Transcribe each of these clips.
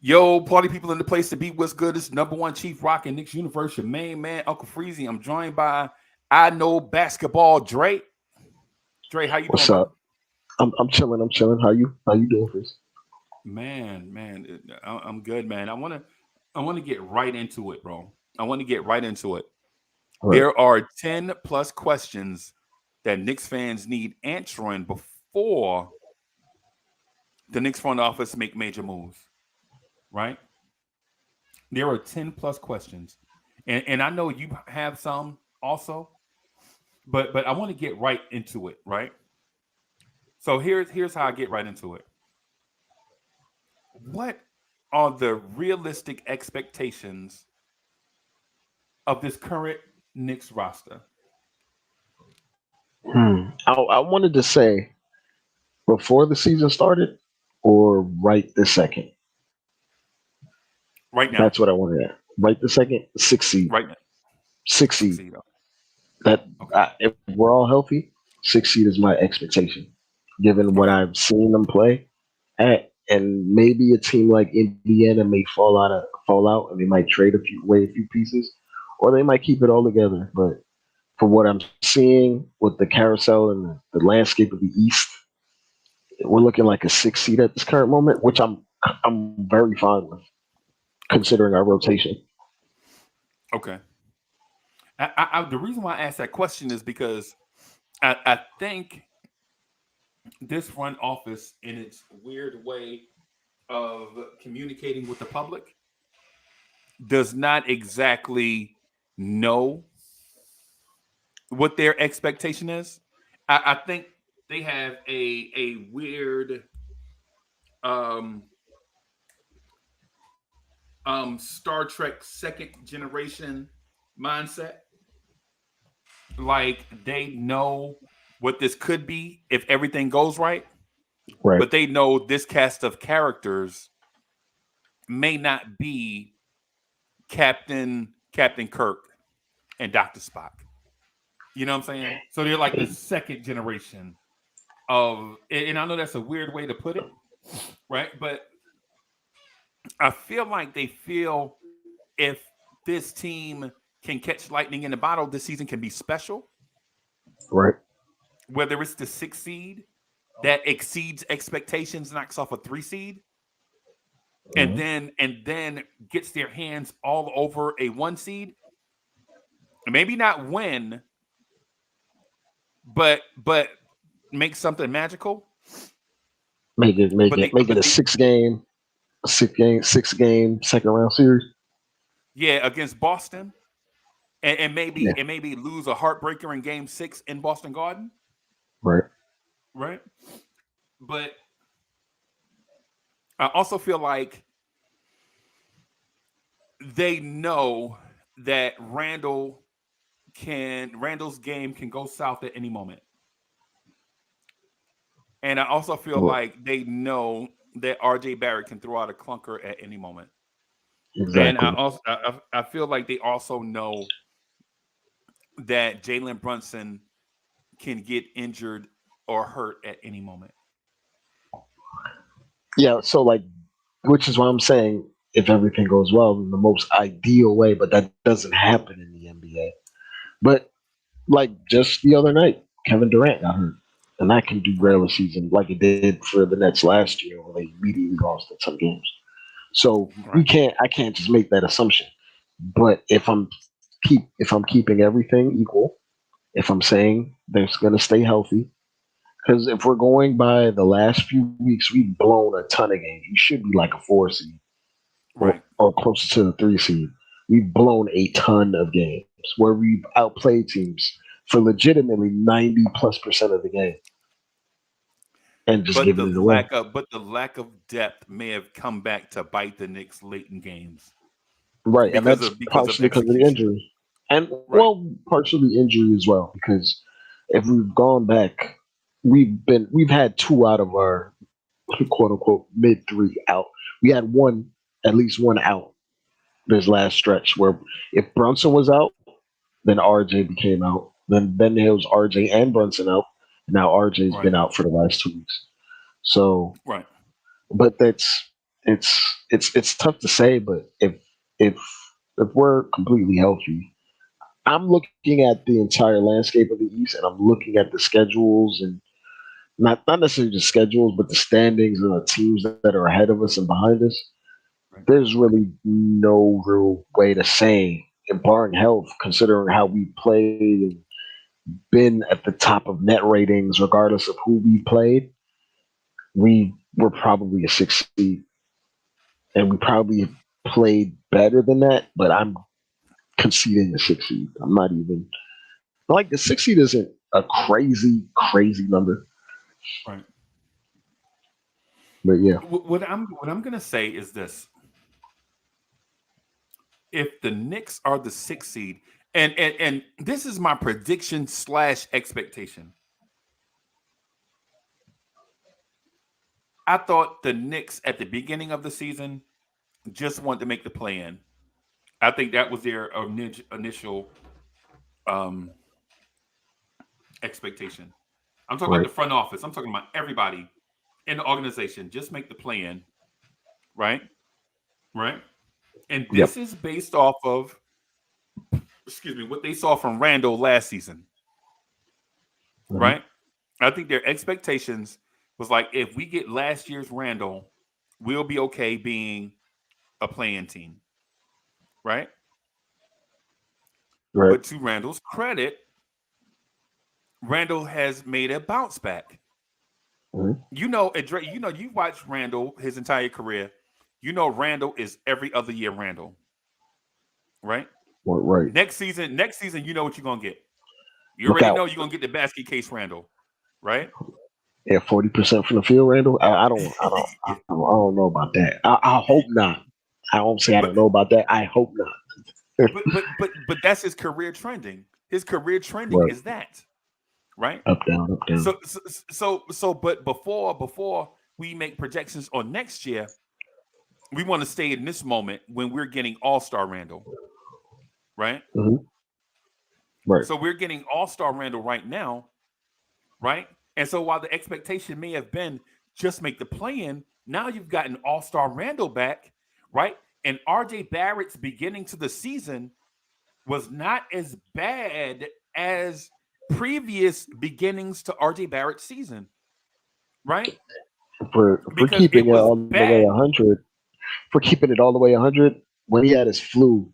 Yo, party people in the place to be. What's good? It's number one Chief Rock in Knicks Universe. Your main man, Uncle Freezie. I'm joined by I Know Basketball Dre. Dre, how you doing, What's brother? up? I'm chilling. I'm chilling. How you doing, Chris? I'm good, man. I want to get right into it, bro. I want to get right into it. All right. There are 10 plus questions that Knicks fans need answering before the Knicks front office make major moves, right? There are 10 plus questions. And I know you have some also, but I want to get right into it, right? So here's how I get right into it. What are the realistic expectations of this current Knicks roster I wanted to say before the season started or right this second. right now? That's what I wanted at. Right this second, six seed. Right now, Six six seed. zero. Okay, If we're all healthy, six seed is my expectation. Given what okay, I've seen them play at, and maybe a team like Indiana may fall out, and they might trade a few pieces, or they might keep it all together. But for what I'm seeing with the carousel and the landscape of the East, we're looking like a six seed at this current moment, which I'm very fine with okay, considering our rotation. okay. The reason why I asked that question is because I think this front office, in its weird way of communicating with the public, does not exactly know what their expectation is. I think they have a weird um Star Trek second generation mindset. Like they know what this could be if everything goes right, Right. but they know this cast of characters may not be Captain Kirk and Dr. Spock. You know what I'm saying? So they're like the second generation of, and I know that's a weird way to put it, right? But I feel like they feel if this team can catch lightning in the bottle, this season can be special. Right. Whether it's the six seed that exceeds expectations, knocks off a three seed, Mhm. and then gets their hands all over a one seed. Maybe not win, but make something magical. Make it a But they six game second round series. Yeah, against Boston, and Yeah. maybe lose a heartbreaker in Game 6 in Boston Garden, Right. right? But I also feel like they know that Randall's game can go south at any moment. And I also feel Well, like they know that RJ Barrett can throw out a clunker at any moment. And exactly. I feel like they also know that Jalen Brunson can get injured or hurt at any moment. Yeah. So like, which is why I'm saying if everything goes well in the most ideal way, but that doesn't happen in the NBA. But like just the other night, Kevin Durant got hurt, and that can Right. derail a season like it did for the Nets last year when they immediately lost in some games. So we Right. can't. I can't just make that assumption. But if I'm keeping everything equal, if I'm saying they're going to stay healthy, because if we're going by the last few weeks, we've blown a ton of games. We should be like a four seed Right. or closer to the three seed. We've blown a ton of games where we've outplayed teams for legitimately 90+% of the game and just But giving the it away. lack of depth may have come back to bite the Knicks late in games Right, and that's because of partially because of the execution. injury, and Right. well, partially injury as well. Because if we've gone back, we've had two out of our quote unquote mid three out. We had one, at least one out this last stretch where if Brunson was out, then RJ became out. Then it was RJ and Brunson out. Now RJ's been Right. out for the last 2 weeks. So, Right. but that's it's tough to say, but if if we're completely healthy, I'm looking at the entire landscape of the East, and I'm looking at the schedules and not necessarily the schedules, but the standings and the teams that are ahead of us and behind us. Right. There's really no real way to say, and barring health, considering how we played and been at the top of net ratings, regardless of who we played, we were probably a six seed, and we probably played better than that. But I'm conceding a six seed. I'm not even like the six seed isn't a crazy number, Right. but yeah, What I'm gonna say is this: if the Knicks are the sixth seed, and this is my prediction slash expectation. I thought the Knicks at the beginning of the season just wanted to make the play in. I think that was their initial um, expectation. I'm talking about right, the front office. I'm talking about everybody in the organization. Just make the play in, right? Right. And yep, this is based off of, excuse me, what they saw from Randall last season, hmm, right? I think their expectations was like, if we get last year's Randall, we'll be okay being a playing team, right? right, But to Randall's credit, Randall has made a bounce back. hmm, You watched Randall his entire career. You know Randall is every other year Randall, right? right. Next season, you know what you're gonna get. You Look already out. know you're gonna get the basket case Randall, right? Yeah, 40% from the field, Randall. I don't know about that. I hope not. I won't say I but don't know about that. I hope not. but that's his career trending. His career trending Right, is that, right? up down, up down. But before we make projections on next year, we want to stay in this moment when we're getting All Star Randall, right? Hmm. Right, So we're getting All Star Randall right now, right? And so while the expectation may have been just make the play in, now you've gotten All Star Randall back, right? And RJ Barrett's beginning to the season was not as bad as previous beginnings to RJ Barrett's season, right? if we're Because keeping it it was all the way bad, 100, if we're keeping it all the way 100, when he had his flu,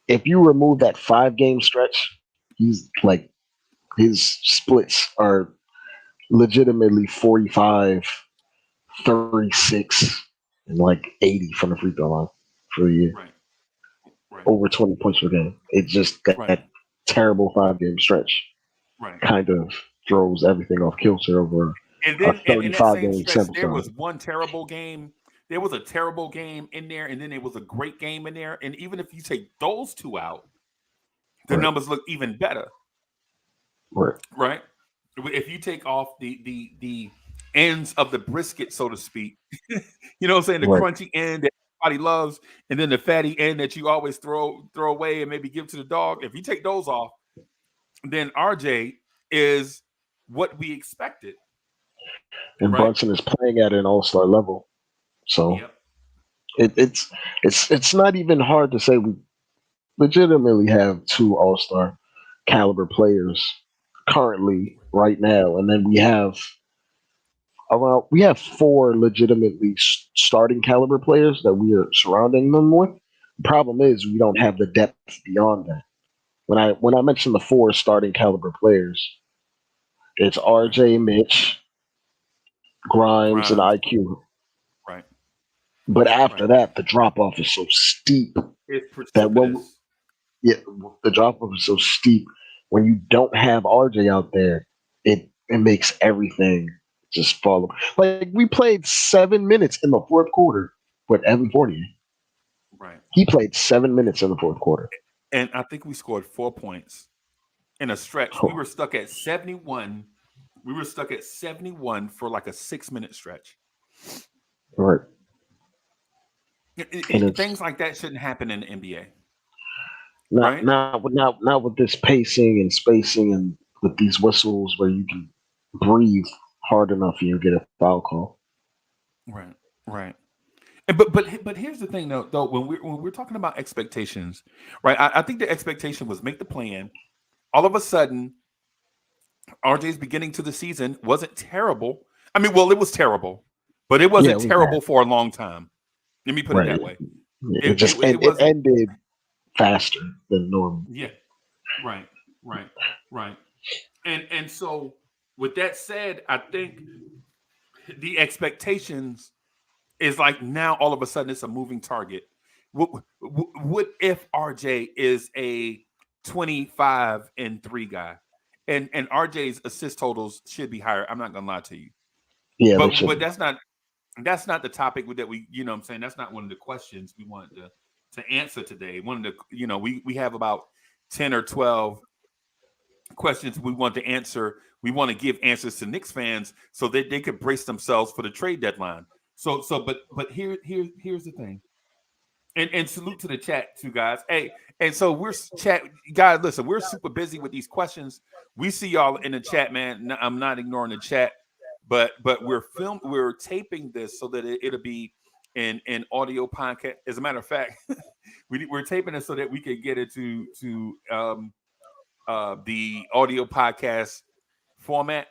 if you remove that 5 game stretch, he's like his splits are legitimately 45, 36, and like 80 from the free throw line for the year. right, right, Over 20 points per game. It's just that right, terrible 5 game stretch right. kind of throws everything off kilter over And a then in that 35 same game stretch, sample there size. was one terrible game. There was a terrible game in there, and then there was a great game in there. And even if you take those two out, the Right, numbers look even better, right, right? If you take off the ends of the brisket, so to speak, you know what I'm saying, the right. crunchy end that everybody loves, and then the fatty end that you always throw away and maybe give to the dog. If you take those off, then RJ is what we expected, And right? Brunson is playing at an all star level. So Yep. it, it's not even hard to say we legitimately have 2 all-star caliber players currently right now, and then we have 4 legitimately starting caliber players that we are surrounding them with. The problem Right. is we don't have the depth beyond that. When I mention the 4 starting caliber players, it's Right. RJ, Mitch, Grimes, and Grimes. IQ. Right. But after Right. that, the drop off is so steep It's that when precipitous. yeah, the drop off is so steep when you don't have RJ out there, it makes everything just fall. Like we played 7 minutes in the fourth quarter with Evan Fournier. Right. He played 7 minutes in the fourth quarter. And I think we scored 4 points in a stretch. We Oh, were stuck at 71. We were stuck at 71 for like a 6 minute stretch. right, and it's Things like that shouldn't happen in the NBA, not right? not with this pacing and spacing and with these whistles where you can breathe hard enough and you get a foul call. Right. Right. But here's the thing though when we're talking about expectations, right? I think the expectation was make the plan. All of a sudden, RJ's beginning to the season wasn't terrible. I mean, well, it was terrible, but it Yeah, wasn't it was bad. terrible for a long time. Let me put it Right. that way. It just It it wasn't. ended faster than normal. Yeah. Right. Right. Right. And so with that said, I think the expectations is like now all of a sudden it's a moving target. What if RJ is a 25-3 guy, and RJ's assist totals should be higher? I'm not gonna lie to you, Yeah, they but should be. that's not the topic that we, what I'm saying, that's not one of the questions we wanted to answer today. One of the, we have about 10 or 12 questions we want to answer. We want to give answers to Knicks fans so that they could brace themselves for the trade deadline. But here's the thing. And salute to the chat too, guys. Hey, and so we're chat guys. Listen, we're super busy with these questions. We see y'all in the chat, man. I'm not ignoring the chat, but we're taping this so that it'll be in audio podcast. As a matter of fact, we're taping it so that we can get it to the audio podcast format.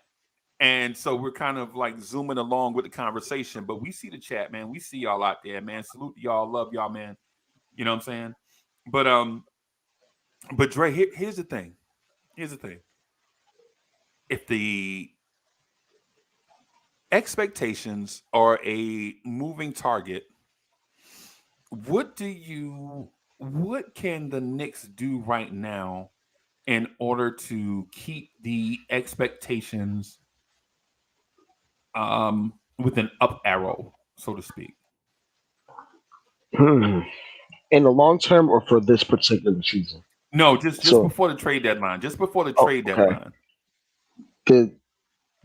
And so we're kind of like zooming along with the conversation, but we see the chat, man. We see y'all out there, man. Salute to y'all, love y'all, man. You know what I'm saying? But but Dre, here's the thing. Here's the thing. If the expectations are a moving target, what can the Knicks do right now in order to keep the expectations with an up arrow, so to speak? Hmm. In the long term or for this particular season? No, just So, before the trade deadline. Just before the oh, trade okay. deadline. The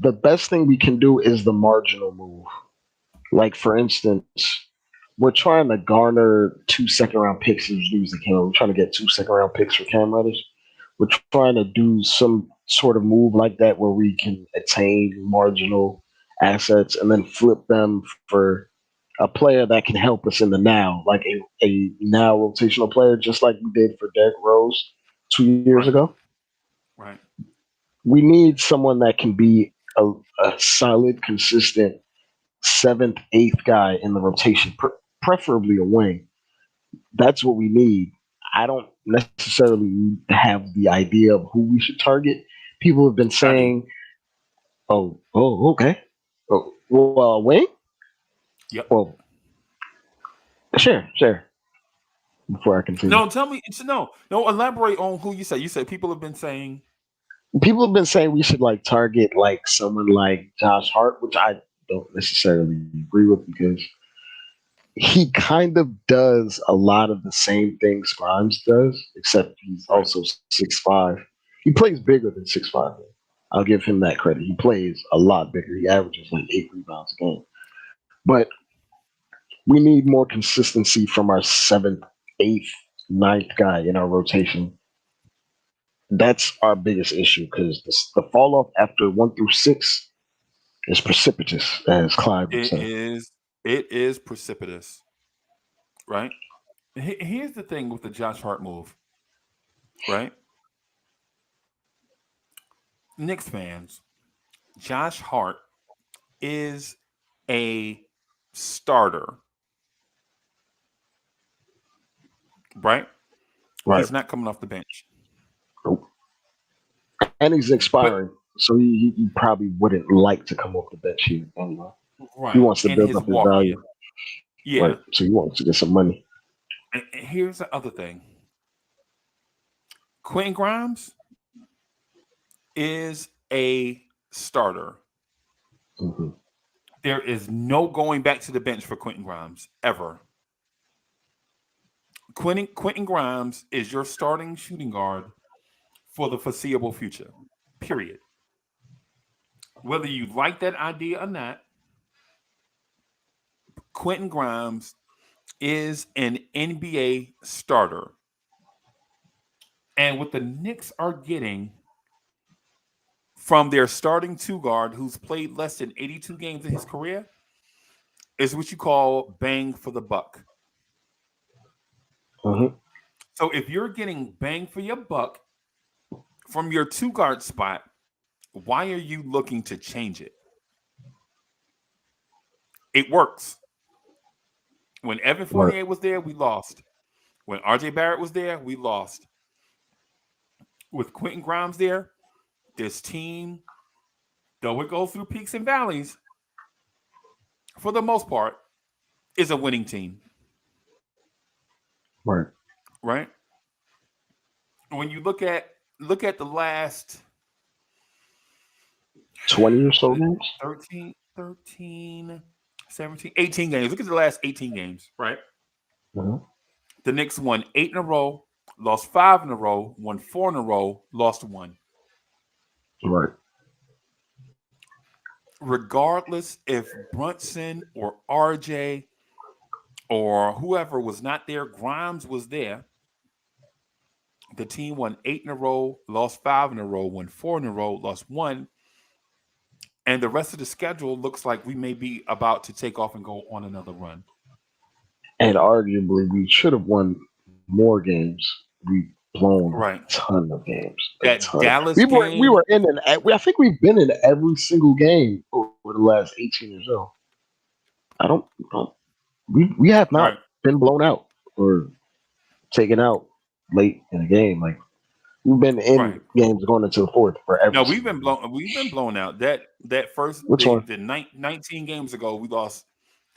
the best thing we can do is the marginal move. Like for instance, we're trying to garner 2 second round picks as news that came out. We're trying to get 2 second round picks for Cam Reddish. We're trying to do some sort of move like that where we can attain marginal assets and then flip them for a player that can help us in the now, like a now rotational player, just like we did for Derrick Rose 2 years Right. ago. Right. We need someone that can be a solid, consistent seventh, eighth guy in the rotation, preferably a wing. That's what we need. I don't necessarily have the idea of who we should target. People have been I do. saying, "Oh, okay. Oh, well, wing. Yep. Well, sure." Before I continue, No, tell me. No. Elaborate on who you say. You said people have been saying. people have been saying we should like target like someone like Josh Hart, which I don't necessarily agree with because he kind of does a lot of the same things Grimes does, except he's Right. also 6'5". He plays bigger than 6'5". I'll give him that credit. He plays a lot bigger. He averages like 8 rebounds a game. But we need more consistency from our seventh, eighth, ninth guy in our rotation. That's our biggest issue because the fall off after 1 through 6 is precipitous, as Clyde would It say. is. It is precipitous. Right. Here's the thing with the Josh Hart move. Right. Knicks fans. Josh Hart is a starter. Right. Right. He's not coming off the bench. Nope. And he's But expiring, so he probably wouldn't like to come off the bench here anyway. He right wants to in build his up his walk value, year. right? Yeah. So he wants to get some money. And here's the other thing. Quentin Grimes is a starter. Hmm. There is no going back to the bench for Quentin Grimes ever. Quentin Grimes is your starting shooting guard for the foreseeable future. Period. Whether you like that idea or not, Quentin Grimes is an NBA starter. And what the Knicks are getting from their starting two guard, who's played less than 82 games in his career, is what you call bang for the buck. Hmm. So if you're getting bang for your buck from your two guard spot, why are you looking to change it? It works. When Evan Right. Fournier was there, we lost. When RJ Barrett was there, we lost. With Quentin Grimes there, this team, though it goes through peaks and valleys, for the most part, is a winning team, Right. right? When you look at the last 20 or so what is it, games. 13, 17, 18 games. Look at the last 18 games, right? Hmm. The Knicks won 8 in a row, lost 5 in a row, won 4 in a row, lost one. Right. Regardless if Brunson or RJ or whoever was not there, Grimes was there. The team won 8 in a row, lost 5 in a row, won 4 in a row, lost one. And the rest of the schedule looks like we may be about to take off and go on another run. And arguably, we should have won more games. We've blown a Right. ton of games. A That ton. Dallas We game, were in an. I think we've been in every single game over the last 18 or so. I don't. We have not right, been blown out or taken out late in a game. Like we've been in right. games going into the fourth for No, every we've single been game. blown. We've been blown out. That first Which one? 19 games ago, we lost.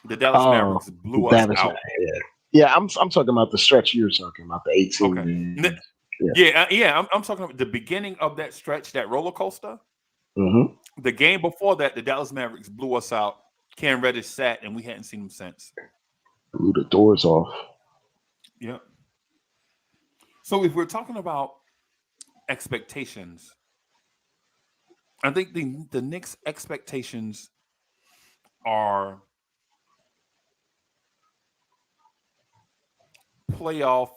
The Dallas Oh, Mavericks blew us that is out. yeah. Yeah, I'm talking about the stretch you're talking about, the 18 Okay. games. Yeah. Yeah. I'm talking about the beginning of that stretch, that roller coaster. Mm-hmm. The game before that, the Dallas Mavericks blew us out. Cam Reddish sat, and we hadn't seen him since. Blew the doors off. Yeah. So if we're talking about expectations, I think the Knicks' expectations are playoff,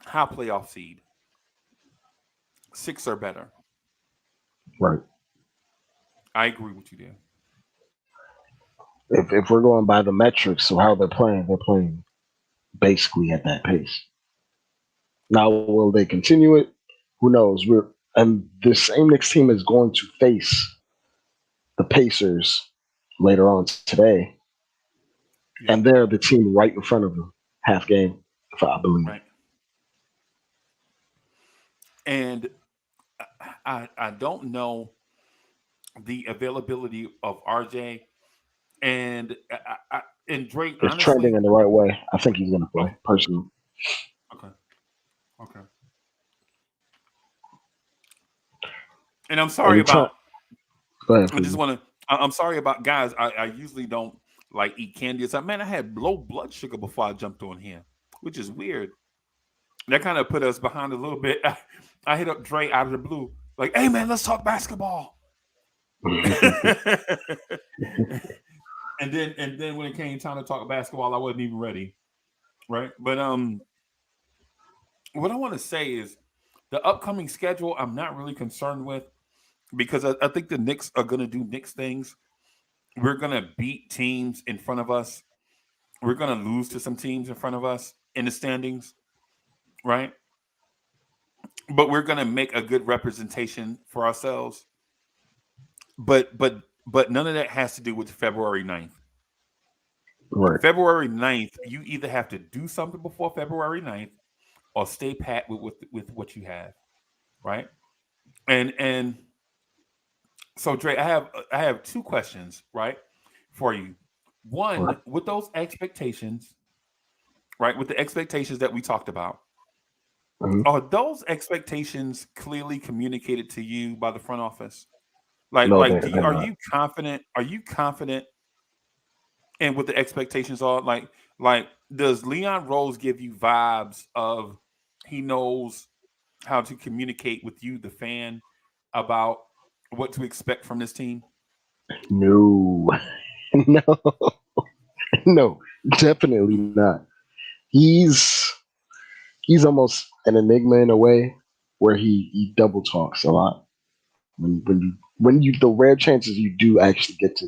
high playoff seed, six or better. Right. I agree with you there. If we're going by the metrics, so how they're playing basically at that pace. Now, will they continue it? Who knows? And the same Knicks team is going to face the Pacers later on today, Yeah. and they're the team right in front of them, half game, if I believe. Right. And I don't know the availability of RJ and Drake. It's trending Honestly, in the right way. I think he's going to okay, play, personally. okay, okay. And I'm sorry Anytime. about. Go ahead, I just please. want to. I'm sorry about guys. I usually don't like eat candy or something. Man, I had low blood sugar before I jumped on here, which is weird. That kind of put us behind a little bit. I hit up Dre out of the blue, like, "Hey man, let's talk basketball." and then when it came time to talk basketball, I wasn't even ready, right? But what I want to say is the upcoming schedule. I'm not really concerned with because I think the Knicks are going to do Knicks things. We're going to beat teams in front of us. We're going to lose to some teams in front of us in the standings, right? But we're going to make a good representation for ourselves. But none of that has to do with February 9th. Right. February 9th, you either have to do something before February 9th or stay pat with what you have, right? And so Dre, I have two questions, right, for you. Right. One, with those expectations, right, with the expectations that we talked about, Mhm. are those expectations clearly communicated to you by the front office? Like No, like they're, do they're you are not. you confident? Are you confident in what the expectations are? Like does Leon Rose give you vibes of he knows how to communicate with you, the fan, about what to expect from this team? No. No. No. Definitely not. He's he's almost an enigma in a way where he double talks a lot. When you the rare chances you do actually get to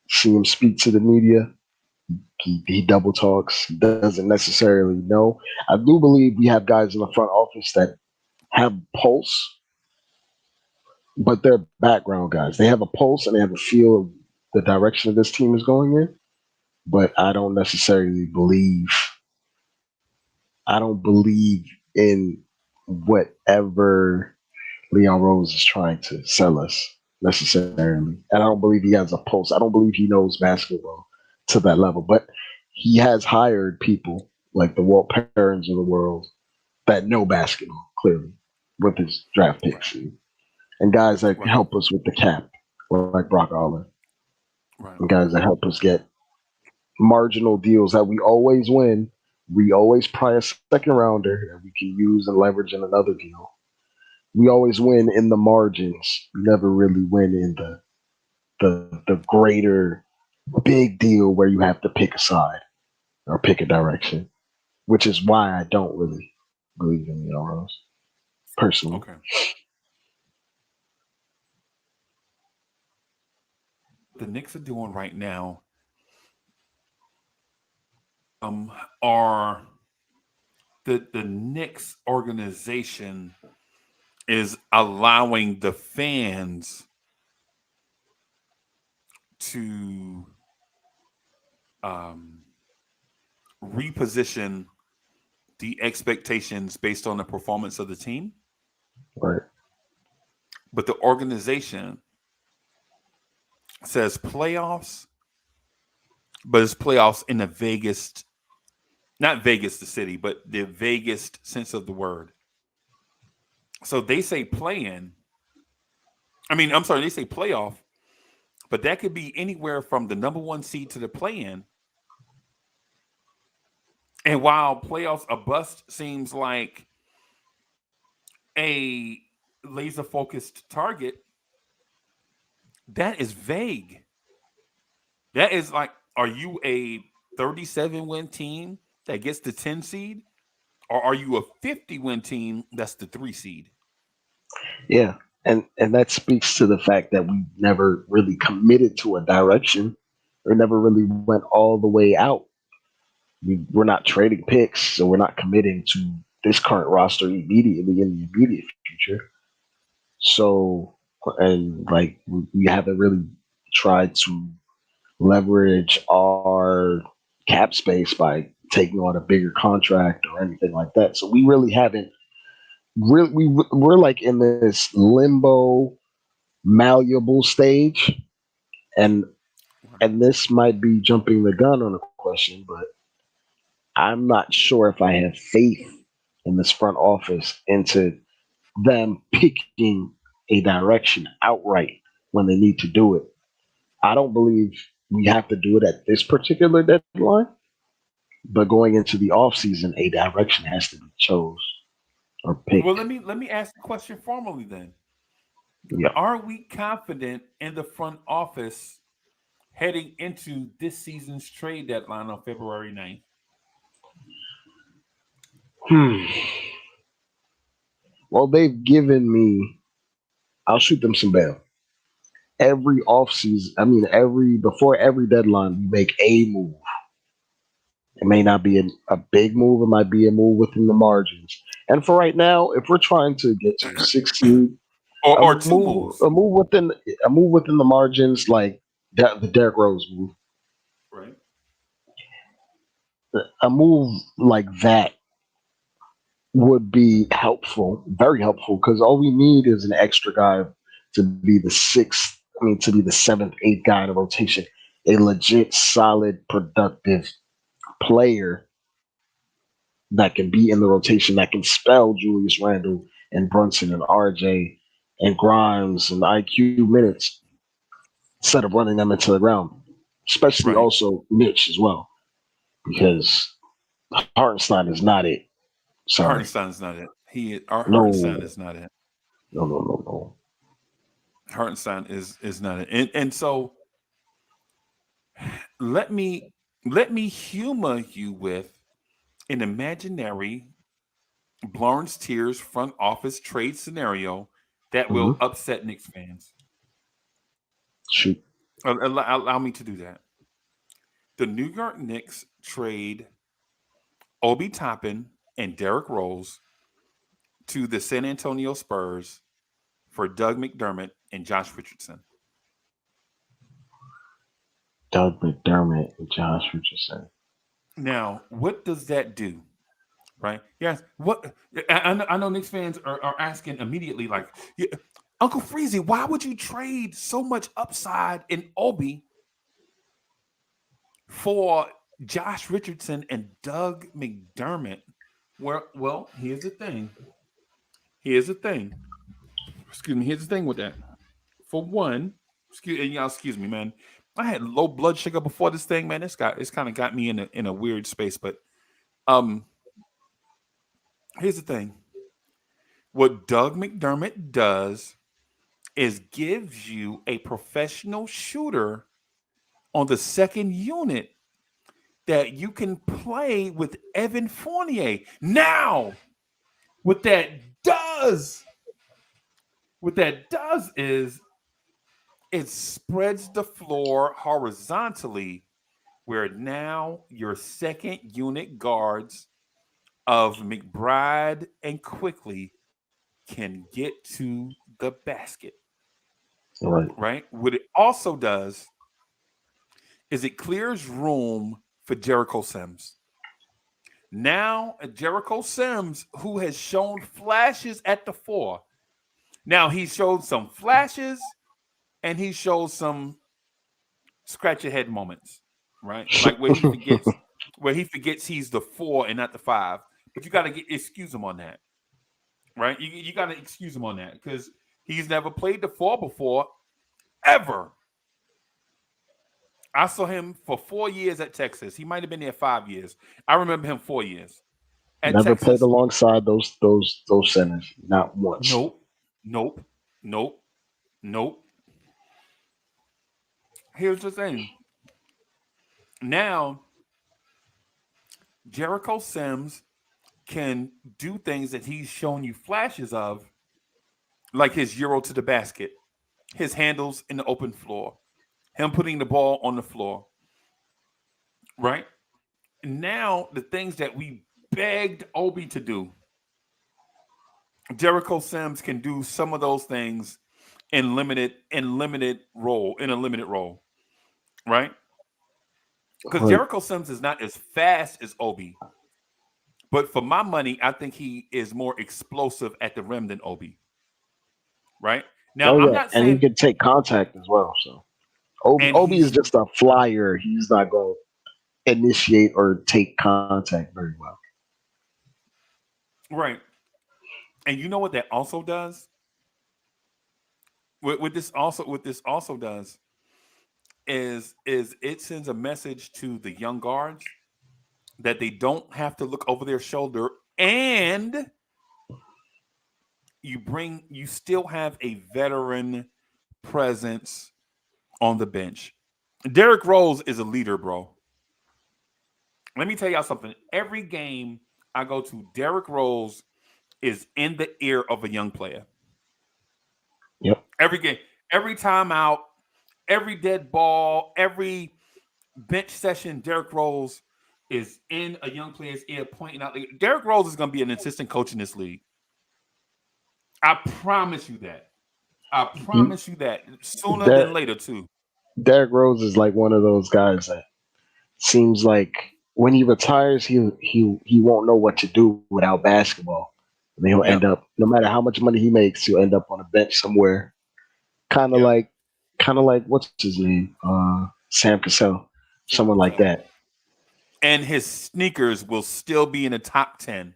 see him speak to the media, He double talks. He doesn't necessarily know. I do believe we have guys in the front office that have pulse, but they're background guys. They have a pulse and they have a feel of the direction this team is going in. But I don't necessarily believe. I don't believe in whatever Leon Rose is trying to sell us necessarily. And I don't believe he has a pulse. I don't believe he knows basketball to that level. But he has hired people like the Walt Perrins of the world that know basketball clearly with his draft Right. picks and guys that Right. help us with the cap, like Brock Aller, Right. and guys that help us get marginal deals that we always win. We always pry a second rounder that we can use and leverage in another deal. We always win in the margins. We never really win in the greater big deal where you have to pick a side or pick a direction, which is why I don't really believe in the Euros personally. Okay. The Knicks are doing right now are the Knicks organization is allowing the fans to um, reposition the expectations based on the performance of the team, Right. but the organization says playoffs, but it's playoffs in the vaguest, not Vegas, the city, but the vaguest sense of the word. So they say play in. I mean, I'm sorry, they say playoff, but that could be anywhere from the number one seed to the play in. And while playoffs a bust seems like a laser focused target, that is vague. That is like, are you a 37 win team that gets the 10 seed? Or are you a 50 win team that's the 3 seed? Yeah. And that speaks to the fact that we never really committed to a direction or never really went all the way out. We're not trading picks, so we're not committing to this current roster immediately in the immediate future. So, and like we haven't really tried to leverage our cap space by taking on a bigger contract or anything like that. So we really haven't really we're like in this limbo malleable stage, and this might be jumping the gun on a question, but I'm not sure if I have faith in this front office into them picking a direction outright when they need to do it. I don't believe we have to do it at this particular deadline, but going into the offseason, a direction has to be chose or Well, picked. let me ask the question formally then. Yeah. Are we confident in the front office heading into this season's trade deadline on February 9th? Hmm. Well, they've given me. I'll shoot them some bail. Every offseason, I mean, every before every deadline, we make a move. It may not be a big move. It might be a move within the margins. And for right now, if we're trying to get to a six seed, Or two moves, a move within the margins, like that, the Derrick Rose move, right? a move like that would be helpful, very helpful, because all we need is an extra guy to be the sixth. I mean, to be the seventh, eighth guy in the rotation, a legit, solid, productive player that can be in the rotation that can spell Julius Randle and Brunson and RJ and Grimes and IQ minutes instead of running them into the ground. Especially Right. also Mitch as well, because Hartenstein is not it. Sorry. Hartenstein is not it. Our Hartenstein No, is not it. no. Hartenstein is not it. And so let me let me humor you with an imaginary Lawrence Tears front office trade scenario that will Hmm. upset Knicks fans. Shoot. Allow me to do that. The New York Knicks trade Obi Toppin and Derrick Rose to the San Antonio Spurs for Doug McDermott and Josh Richardson. Doug McDermott and Josh Richardson. Now, what does that do? Right? Yes. What I know Knicks fans are asking immediately, like, yeah, Uncle Freezie, why would you trade so much upside in Obi for Josh Richardson and Doug McDermott? Well, here's the thing. Here's the thing. Excuse me. Here's the thing with that. For one, excuse me, man. I had low blood sugar before this thing, man. It's kind of got me in a weird space. But um, here's the thing. What Doug McDermott does is gives you a professional shooter on the second unit that you can play with Evan Fournier. Now, what that does, what that does is it spreads the floor horizontally, where now your second unit guards of McBride and Quickly can get to the basket. Right. Right? What it also does is it clears room for Jericho Sims. Now, Jericho Sims, who has shown flashes at the four. Now, he showed some flashes and he showed some scratch your head moments, right? Like where he forgets he's the four and not the five. But you got to excuse him on that, right? You got to excuse him on that because he's never played the four before, ever. I saw him for 4 years at Texas. He might have been there 5 years. I remember him 4 years at Never played Texas. alongside those centers, not once. Nope, nope, nope, nope. Here's the thing. Now, Jericho Sims can do things that he's shown you flashes of, like his euro to the basket, his handles in the open floor, him putting the ball on the floor, right? Now, the things that we begged Obi to do, Jericho Sims can do some of those things in a limited role, right? Because Right. Jericho Sims is not as fast as Obi, but for my money, I think he is more explosive at the rim than Obi, right? Now, Oh I'm yeah, not and he saying, can take contact as well. So Obi and Obi is he's just a flyer. He's not going to initiate or take contact very well. right. And you know what that also does? What this also does is it sends a message to the young guards that they don't have to look over their shoulder, and you still have a veteran presence on the bench. Derrick Rose is a leader, bro. Let me tell y'all something. Every game I go to, Derrick Rose is in the ear of a young player. Yep. Every game, every time out, every dead ball, every bench session, Derrick Rose is in a young player's ear pointing out. Derrick Rose is going to be an assistant coach in this league. I promise you that. I He, promise you that sooner than Der- later too. Derrick Rose is like one of those guys that seems like when he retires, he won't know what to do without basketball. And he'll end Yep. up, no matter how much money he makes, he'll end up on a bench somewhere. Kind of Yep. like, kind of like what's his name, Sam Cassell, Sam someone like Cassell. that. And his sneakers will still be in the top 10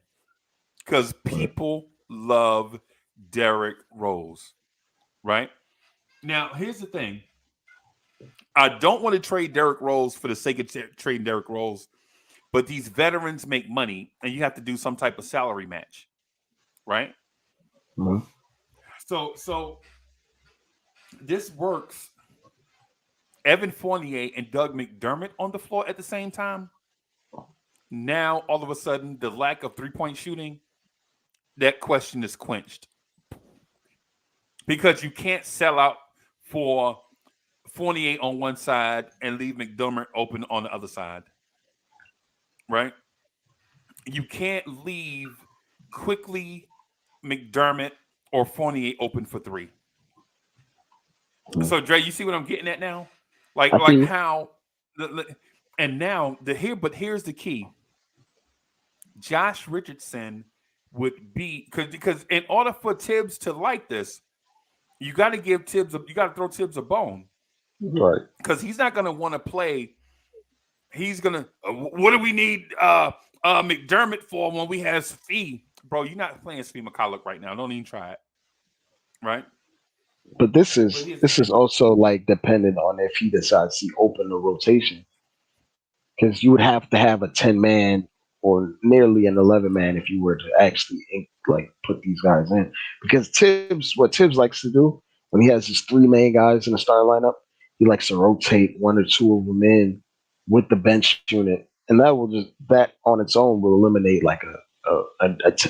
because But people love Derrick Rose, right? Now, here's the thing. I don't want to trade Derrick Rose for the sake of trading Derrick Rose, but these veterans make money and you have to do some type of salary match, right? mhm. So this works. Evan Fournier and Doug McDermott on the floor at the same time. Now, all of a sudden, the lack of three-point shooting, that question is quenched because you can't sell out for Fournier on one side and leave McDermott open on the other side, right? You can't leave quickly McDermott or Fournier open for three. Mm. So Dre, you see what I'm getting at now? I Like see. how and now but here's the key. Josh Richardson would be because in order for Tibbs to like this, you got to give Tibbs you got to throw Tibbs a bone Right. because he's not going to want to play. He's gonna. What do we need McDermott for when we have Fee, bro? You're not playing Fee McCulloch right now. Don't even try it, right? But this But is here's the this is thing. also like dependent on if he decides to open the rotation, because you would have to have a 10 man or nearly an 11 man if you were to actually like put these guys in. Because what Tibbs likes to do when he has his three main guys in the starting lineup, he likes to rotate one or two of them in with the bench unit, and that on its own will eliminate like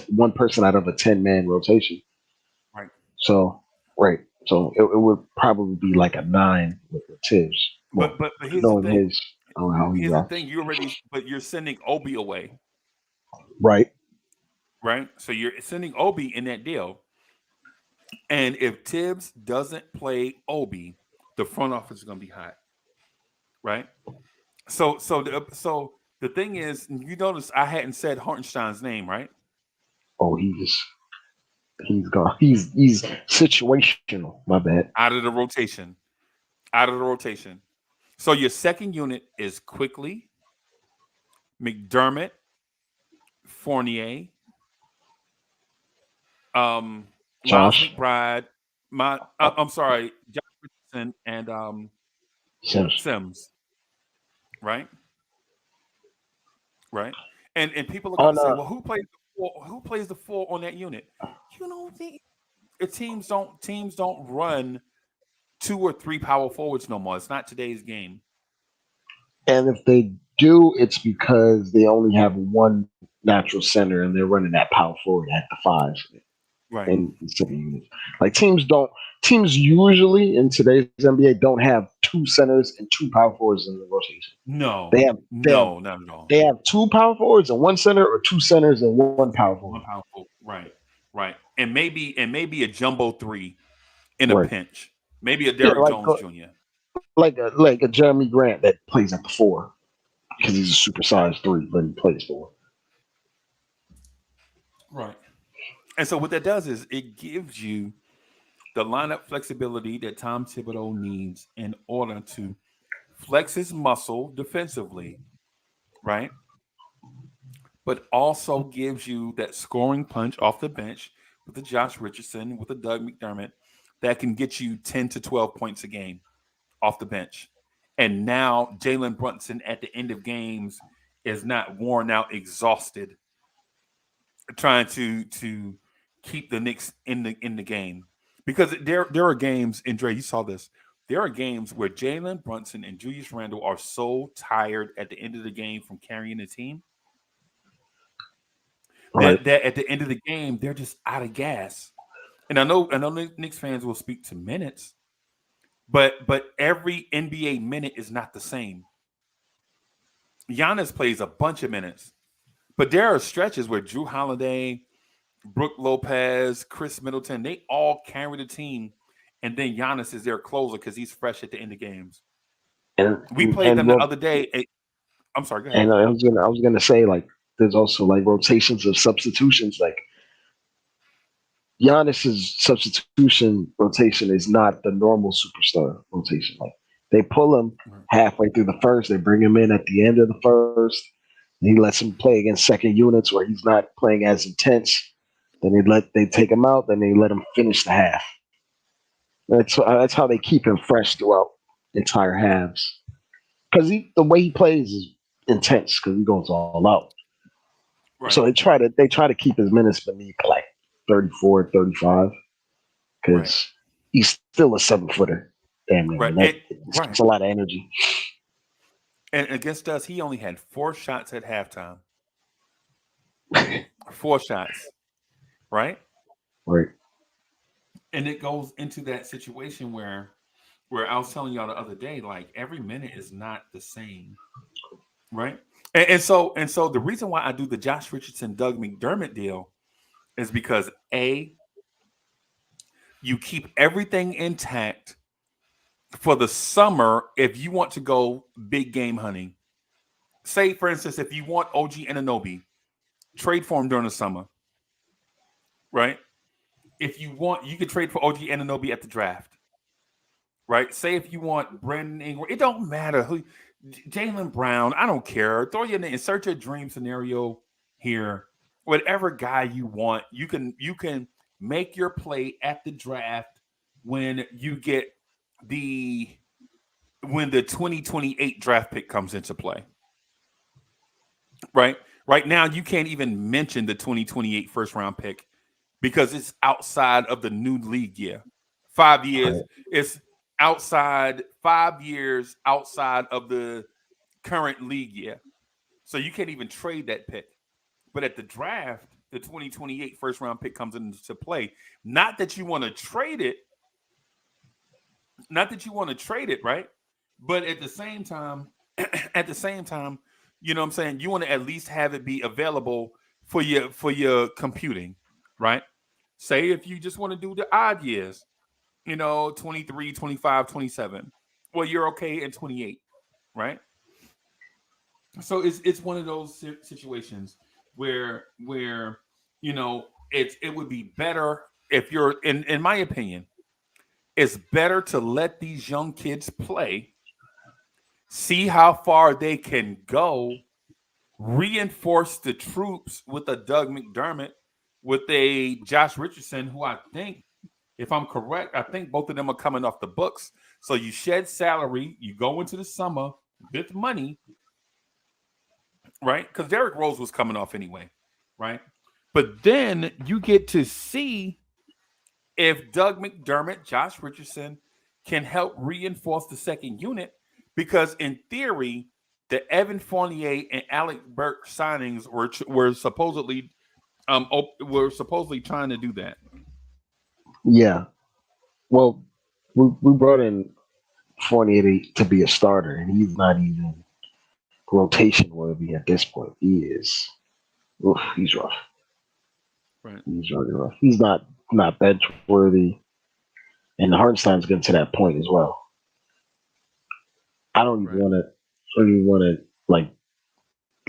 one person out of a 10 man rotation. Right. So right, so it would probably be like a nine with Tibbs. Well, But here's the knowing thing. his, knowing how he Here's the rocks. thing. But you're sending Obi away, Right. right? So you're sending Obi in that deal. And if Tibbs doesn't play Obi, the front office is gonna be hot, right? So the thing is, you notice I hadn't said Hartenstein's name, right? Oh, he's gone. He's situational. My bad. Out of the rotation. Out of the rotation. So your second unit is Quickly, McDermott, Fournier, um, Miles Josh McBride, I'm sorry, Josh Richardson and Sims. Sims, right? Right? And people are On gonna say, well, who plays the four on that unit? You know, the teams don't run two or three power forwards no more. It's not today's game. and if they do, it's because they only have one natural center and they're running that power forward at the five Right. in city units. Like teams usually in today's NBA don't have two centers and two power forwards in the rotation. They No, have they have no, not at all. they have two power forwards and one center, or two centers and one power forward. One power forward. Right. Right. And maybe a jumbo three in a Right. pinch. Maybe a Yeah, Derrick Jones Jr. like a Jeremy Grant that plays at the four because he's a supersized three, but he plays four. Right. And so what that does is it gives you the lineup flexibility that Tom Thibodeau needs in order to flex his muscle defensively, right? But also gives you that scoring punch off the bench with the Josh Richardson, with the Doug McDermott, that can get you 10 to 12 points a game off the bench. And now Jalen Brunson at the end of games is not worn out, exhausted, trying to keep the Knicks in the game. Because there are games, and Dre, you saw this. There are games where Jalen Brunson and Julius Randle are so tired at the end of the game from carrying the team Right. that at the end of the game they're just out of gas. And I know Knicks fans will speak to minutes, but every NBA minute is not the same. Giannis plays a bunch of minutes, but there are stretches where Drew Holiday, Brooke Lopez, Chris Middleton, they all carry the team, and then Giannis is their closer because he's fresh at the end of games. And We played and them the ro- other day. I'm sorry, go ahead. and I was gonna say, like, there's also like rotations of substitutions. Like Giannis's substitution rotation is not the normal superstar rotation. Like they pull him Right. halfway through the first, they bring him in at the end of the first. And he lets him play against second units where he's not playing as intense. Then they take him out. Then they let him finish the half. That's how they keep him fresh throughout entire halves. Because the way he plays is intense. Because he goes all out. So Right. they try to keep his minutes beneath like 34, 35. Right. Because he's still a 7 footer. Damn near, and Right. it's a Right. lot of energy. And against us, he only had 4 shots at halftime. 4 shots. Right. Right. And it goes into that situation where Where I was telling y'all the other day, like every minute is not the same, right? And so the reason why I do the Josh Richardson, Doug McDermott deal is because A, you keep everything intact for the summer if you want to go big game hunting. Say, for instance, if you want OG Ananobi, trade for him during the summer, right? If you want, you can trade for OG Ananobi at the draft, right? Say if you want Brandon Ingram, it don't matter who, Jalen Brown, I don't care. Throw your name, insert your dream scenario here. Whatever guy you want, you can make your play at the draft when you get the when the 2028 draft pick comes into play, right? Right now, you can't even mention the 2028 first round pick because it's outside of the new league year. 5 years, Right. it's outside 5 years outside of the current league year. So you can't even trade that pick. But at the draft, the 2028 first round pick comes into play. Not that you want to trade it, not that you want to trade it, right? But at the same time, at the same time, you know what I'm saying, you want to at least have it be available for your computing, right? Say if you just want to do the odd years, 23, 25, 27. Well, you're okay in 28, right? So it's one of those situations where it would be better if you're in my opinion, it's better to let these young kids play, see how far they can go, reinforce the troops with a Doug McDermott, with a Josh Richardson, who I think, if I'm correct, I think both of them are coming off the books. So you shed salary, you go into the summer with money, right? Because Derrick Rose was coming off anyway, right? But then you get to see if Doug McDermott, Josh Richardson can help reinforce the second unit, because in theory, the Evan Fournier and Alec Burke signings were supposedly trying to do that. Yeah. Well, we brought in Fournier to be a starter, and he's not even rotation worthy at this point. He is. Oof, he's rough. Right, He's really rough. He's not bench worthy, and Hartenstein's getting to that point as well. I don't even right. want to. I don't even want to like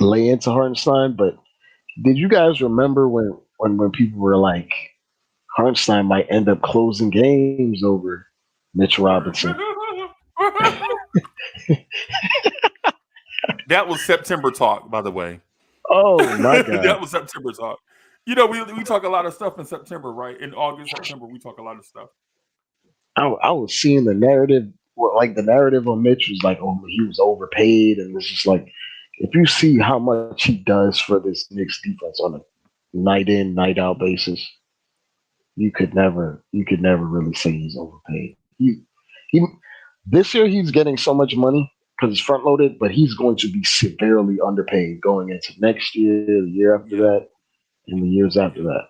lay into Hartenstein, but did you guys remember when people were like Hartenstein might end up closing games over Mitch Robinson? That was September talk, by the way. Oh my God. That was September talk. We talk a lot of stuff in September, right? In August, September, we talk a lot of stuff. I was seeing the narrative, well, like the narrative on Mitch was like, oh, he was overpaid, and it's just like, if you see how much he does for this Knicks defense on a night in, night out basis, you could never really say he's overpaid. He this year he's getting so much money because it's front loaded, but he's going to be severely underpaid going into next year, the year after Yeah, that, and the years after yeah, that,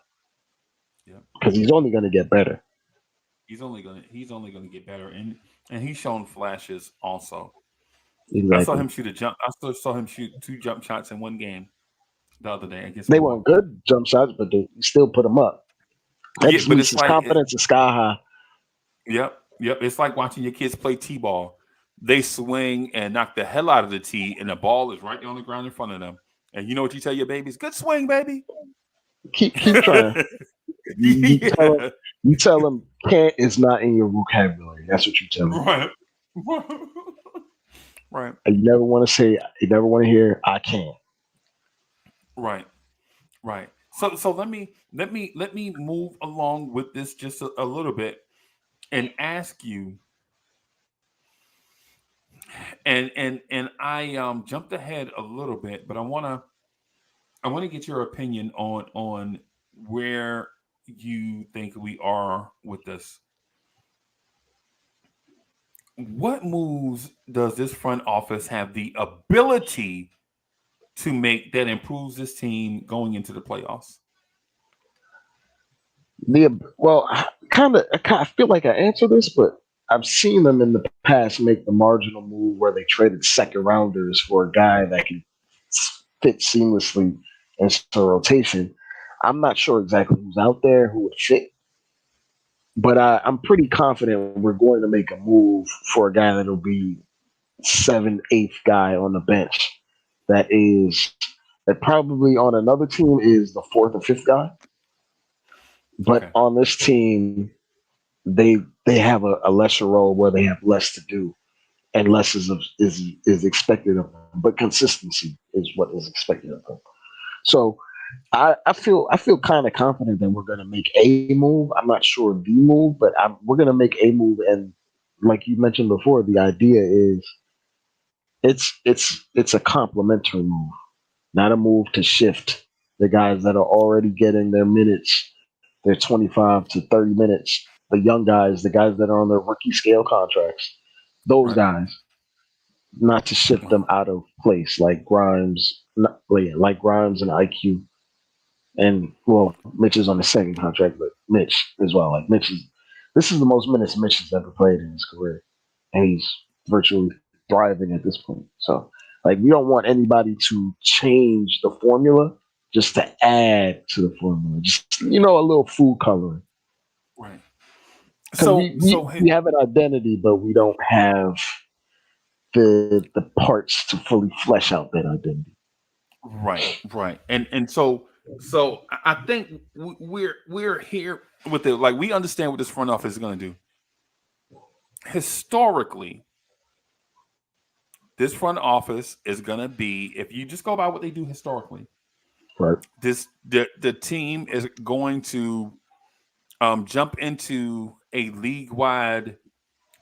yeah. because he's only going to get better. He's only gonna get better, and he's shown flashes also. I saw Exactly. him shoot a jump. I still saw him shoot two jump shots in one game the other day against They weren't Milwaukee. good jump shots, but they still put him up. That Yeah, just but means it's his like, confidence is sky high. yep, yep. It's like watching your kids play t-ball. They swing and knock the hell out of the tee, and the ball is right there on the ground in front of them. And you know what you tell your babies? Good swing, baby. Keep trying. You Yeah, you tell him can't is not in your vocabulary. That's what you tell him. right, right, And you never want to say. You never want to hear I can't. right, right. So let me move along with this just a little bit and ask you, and I jumped ahead a little bit, but I want to get your opinion on where you think we are with this. What moves does this front office have the ability to make that improves this team going into the playoffs? Well, I feel like I answered this, but I've seen them in the past make the marginal move where they traded second rounders for a guy that can fit seamlessly into rotation. I'm not sure exactly who's out there who would fit, but I'm pretty confident we're going to make a move for a guy that'll be seventh, eighth guy on the bench. That probably on another team is the fourth or fifth guy, but Okay. on this team they have a lesser role where they have less to do and less is expected of them. But consistency is what is expected of them. So I feel kind of confident that we're going to make a move. I'm not sure the move, but we're going to make a move. And like you mentioned before, the idea is it's a complementary move, not a move to shift the guys that are already getting their minutes, their 25 to 30 minutes, the young guys, the guys that are on their rookie scale contracts, those Right. guys, not to shift them out of place like Grimes, not, well, yeah, like Grimes and IQ. And well, Mitch is on the second contract, but Mitch as well. Like Mitch is, this is the most minutes Mitch has ever played in his career, and he's virtually thriving at this point. So, like, we don't want anybody to change the formula just to add to the formula. Just a little food coloring Right. because So so we have an identity, but we don't have the parts to fully flesh out that identity. right, right, and so I think we're here with it. Like we understand what this front office is going to do. Historically, this front office is going to be, if you just go by what they do historically, Right. the team is going to jump into a league wide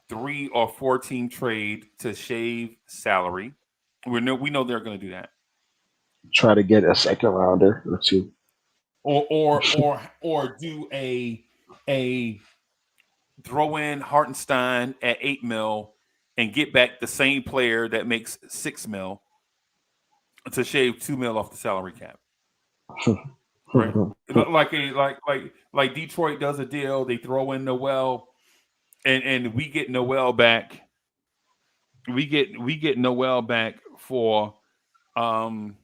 3 or 4 team trade to shave salary. We know they're going to do that, Try to get a second rounder or two. or do a throw in Hartenstein at 8 mil and get back the same player that makes 6 mil to shave 2 mil off the salary cap. Right. Like Detroit does a deal, they throw in Noel, and we get Noel back. We get Noel back um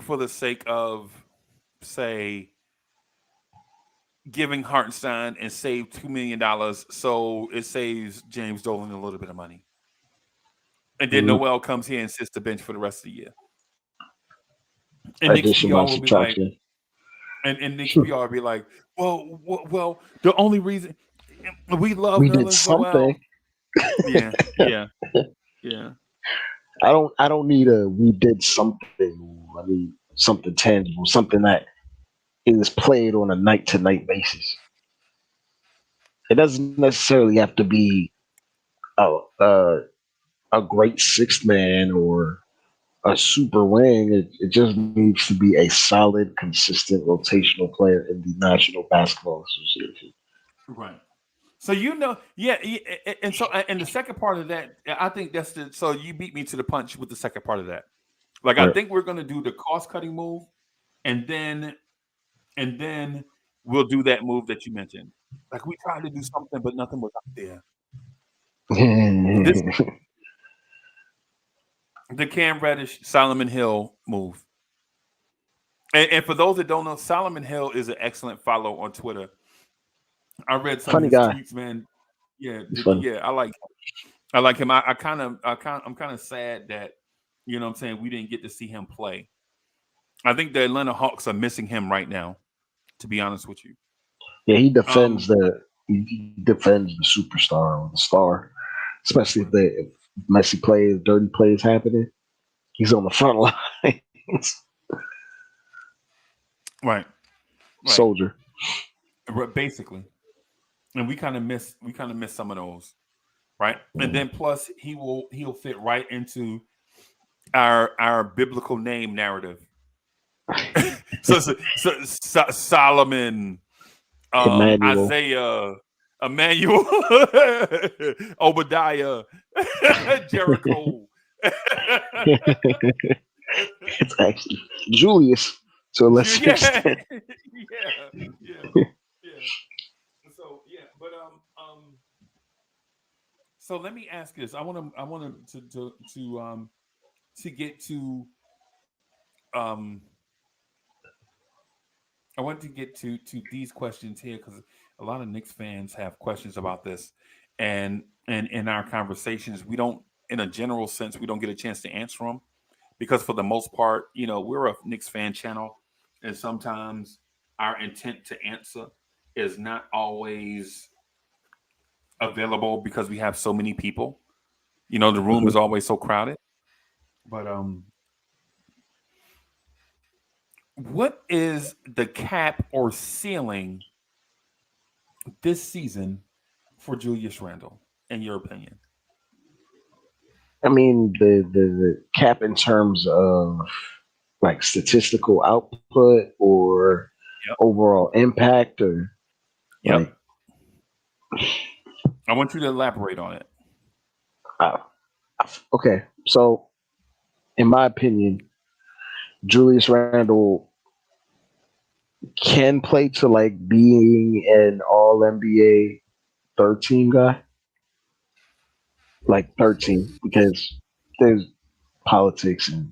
for the sake of, say, giving Hartenstein and save $2 million, so it saves James Dolan a little bit of money. And then Mhm. Noel comes here and sits the bench for the rest of the year. And Nick's Addition by PR will be like, subtraction. and Nick's PR will be like, well, the only reason we love We did Nerlens Noel. something. Yeah, yeah, yeah. I don't need a we did something. I need something tangible, something that is played on a night to night basis. It doesn't necessarily have to be a, a a great sixth man or a super wing. It just needs to be a solid, consistent, rotational player in the National Basketball Association. Right. So yeah, and the second part of that, I think that's the. So you beat me to the punch with the second part of that. Like I Right. think we're gonna do the cost cutting move, and then and then we'll do that move that you mentioned. Like we tried to do something, but nothing was out there. This the Cam Reddish Solomon Hill move. And for those that don't know, Solomon Hill is an excellent follow on Twitter. I read some of Funny his guy. tweets, man. Yeah, He's funny. yeah, I like him. I'm kind of sad that, what I'm saying, we didn't get to see him play. I think the Atlanta Hawks are missing him right now, to be honest with you. Yeah, Um, he defends the superstar or the star, especially right, if messy plays, dirty plays happening. He's on the front lines. right, right, Soldier. basically. And we kind of miss some of those, right? And Mm. then plus he'll fit right into our biblical name narrative. So Solomon, Emmanuel. Isaiah, Emmanuel, Obadiah, Jericho. It's actually Julius to a lesser Yeah, extent. yeah, yeah, yeah. So yeah, but So let me ask this. To get um I want to get to these questions here because a lot of Knicks fans have questions about this, and in our conversations, we don't, in a general sense, we don't get a chance to answer them because for the most part, we're a Knicks fan channel, and sometimes our intent to answer is not always available because we have so many people. The room is Mhm. always so crowded. But what is the cap or ceiling this season for Julius Randle, in your opinion? I mean, the cap in terms of like statistical output or Yep. overall impact or Yep. like I want you to elaborate on it. uh, okay. So in my opinion, Julius Randle can play to like being an all NBA third team guy, like 13, because there's politics and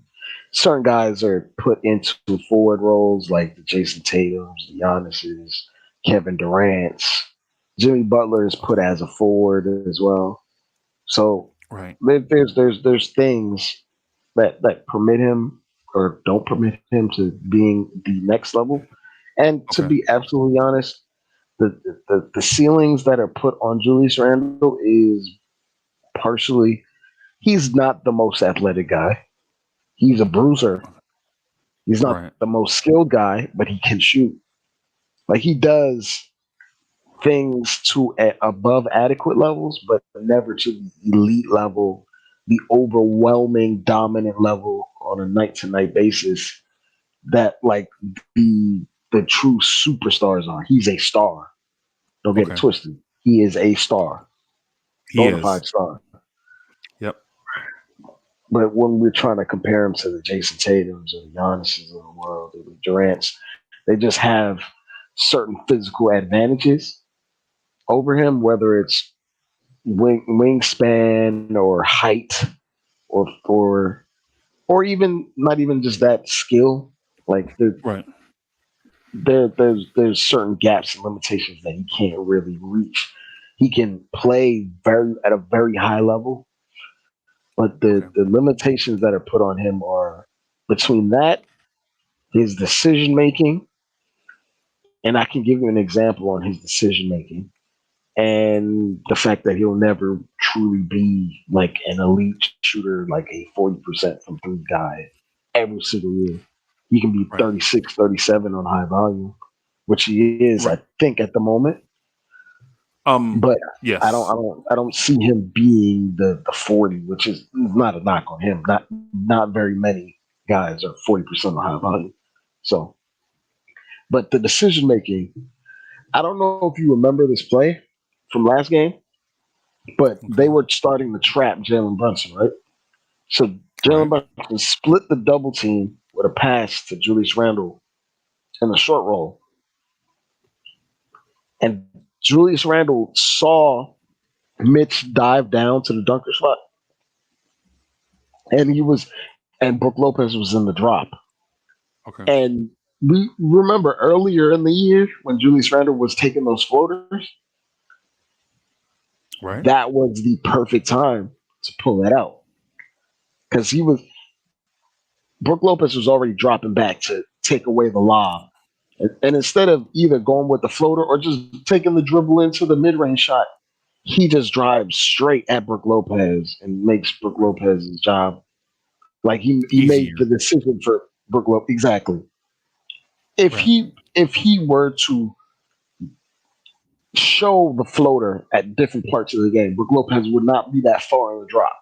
certain guys are put into forward roles like the Jason Tatum's, the Giannis's, Kevin Durant's. Jimmy Butler is put as a forward as well. So Right. there's things that permit him or don't permit him to being the next level. And to Okay. be absolutely honest, the ceilings that are put on Julius Randle is partially he's not the most athletic guy. He's a bruiser. He's not Right. the most skilled guy, but he can shoot. Like he does things to above adequate levels, but never to the elite level, the overwhelming dominant level on a night to night basis that like the true superstars are. He's a star. Don't get it Okay. twisted. He is a star, He bona fide is. star. Yep. But when we're trying to compare him to the Jason Tatum's or the Giannis's of the world or the Durant's, they just have certain physical advantages over him, whether it's wingspan or height or or even not even just that skill. Like Right. there's certain gaps and limitations that he can't really reach. He can play very at a very high level, but the Okay. limitations that are put on him are between that, his decision making, and I can give you an example on his decision making, and the fact that he'll never truly be like an elite shooter, like a 40% from three guy every single year. He can be Right. 36, 37 on high volume, which he is, I Right. think, at the moment. But Yes. I don't see him being the 40, which is not a knock on him. Not very many guys are 40% on high volume. So, but the decision making, I don't know if you remember this play from last game, but they Okay. were starting to trap Jalen Brunson, right? So Jalen Right. Brunson split the double team with a pass to Julius Randle in a short roll. And Julius Randle saw Mitch dive down to the dunker spot, and and Brook Lopez was in the drop. Okay. And we remember earlier in the year when Julius Randle was taking those floaters, Right. that was the perfect time to pull that out because he was Brook Lopez was already dropping back to take away the lob. And instead of either going with the floater or just taking the dribble into the mid range shot, he just drives straight at Brook Lopez and makes Brook Right. Lopez's job. Like he made the Easier. decision for Brook Lopez. Exactly. Right. If he were to show the floater at different parts of the game, Brook Lopez would not be that far in the drop,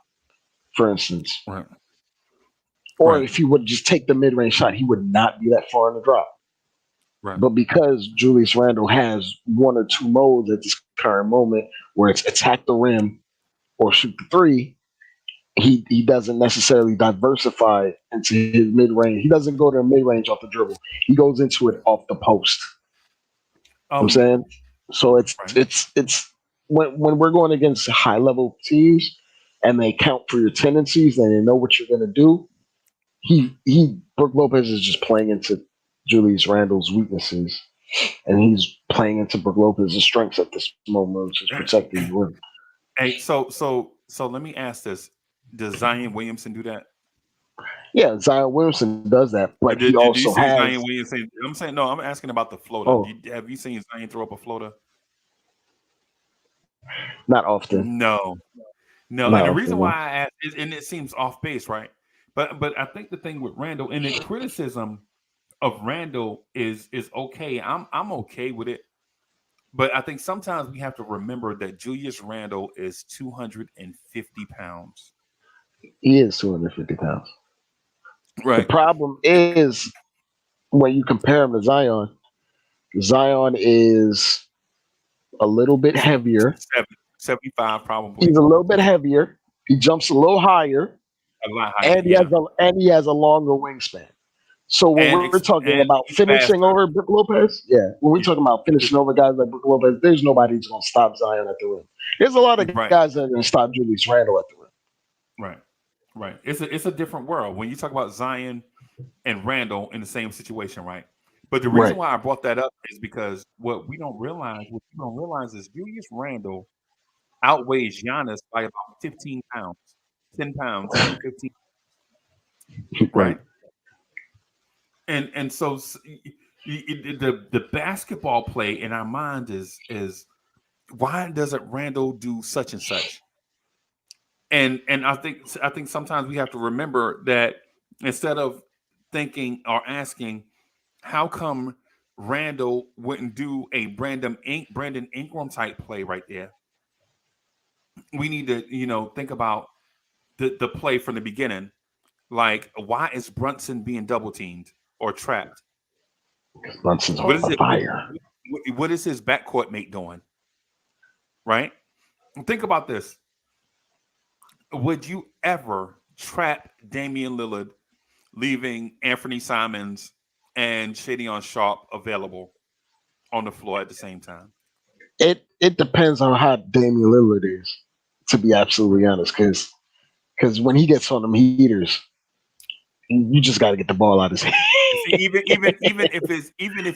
for instance. Right. Or Right. if he would just take the mid range shot, he would not be that far in the drop. Right. But because Julius Randle has one or two modes at this current moment where it's attack the rim or shoot the three, he doesn't necessarily diversify into his mid range. He doesn't go to mid range off the dribble. He goes into it Right. off the post. You know what I'm Um. saying? So Right. it's when we're going against high level teams and they count for your tendencies and they know what you're gonna do, he Brooke Lopez is just playing into Julius Randle's weaknesses, and he's playing into Brooke Lopez's strengths at this moment, which is protecting the rim. Hey, so let me ask this: does Zion Williamson do that? Yeah, Zion Williamson does that, but he Do you also see has Zion Williamson? I'm saying no. I'm asking about the floater. oh, Have you seen Zion throw up a floater? not often, No, no. not And the reason often. why No. I ask, and it seems off base, right? But I think the thing with Randall and the criticism of Randall is okay. I'm okay with it. But I think sometimes we have to remember that Julius Randle is 250 pounds. He is 250 pounds. The Right. problem is when you compare him to Zion. Zion is a little bit heavier. 75 He's probably. a little bit heavier. He jumps a little higher, A lot higher, and yeah. he has a longer wingspan. So when we're talking And about he's finishing faster. over Brook Lopez, yeah, when we're Yeah. talking about finishing over guys like Brook Lopez, there's nobody who's going to stop Zion at the rim. There's a lot of Right. guys that are going to stop Julius Randle at the rim. Right. Right. It's a different world when you talk about Zion and Randall in the same situation, right? But the reason Right. why I brought that up is because what we don't realize is Julius Randle outweighs Giannis by about 15 pounds, 10 pounds, 10, 15, Right. right? And so the basketball play in our mind is why doesn't Randall do such and such? And I think sometimes we have to remember that instead of thinking or asking how come Randall wouldn't do a Brandon Ingram type play right there, we need to think about the play from the beginning. Like, why is Brunson being double teamed or trapped? Brunson's What on is it? fire. What is his backcourt mate doing? Right? Think about this. Would you ever trap Damian Lillard, leaving Anthony Simons and Shadion Sharp available on the floor at the same time? It depends on how Damian Lillard is, to be absolutely honest, because when he gets on them heaters, you just got to get the ball out of his hand. See, even if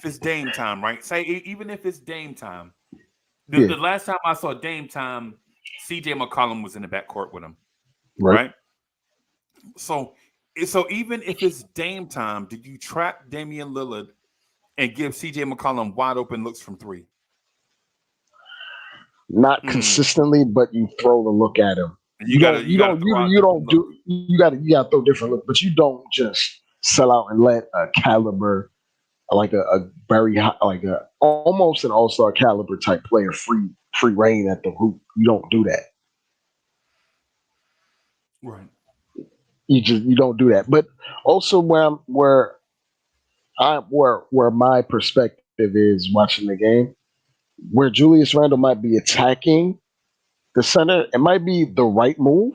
it's Dame time, right? Say even if it's Dame time. The, Yeah, the last time I saw Dame time, CJ McCollum was in the backcourt with him, right. right? So so even if it's Dame time, did you trap Damian Lillard and give CJ McCollum wide open looks from three? Not Mm. consistently, but you throw the look at him. You gotta you gotta throw out different looks. You got to throw different look, but you don't just sell out and let a caliber like a very high, like a almost an all star caliber type player free reign at the hoop. You don't do that. Right. You don't do that. But also where my perspective is watching the game, where Julius Randle might be attacking the center, it might be the right move.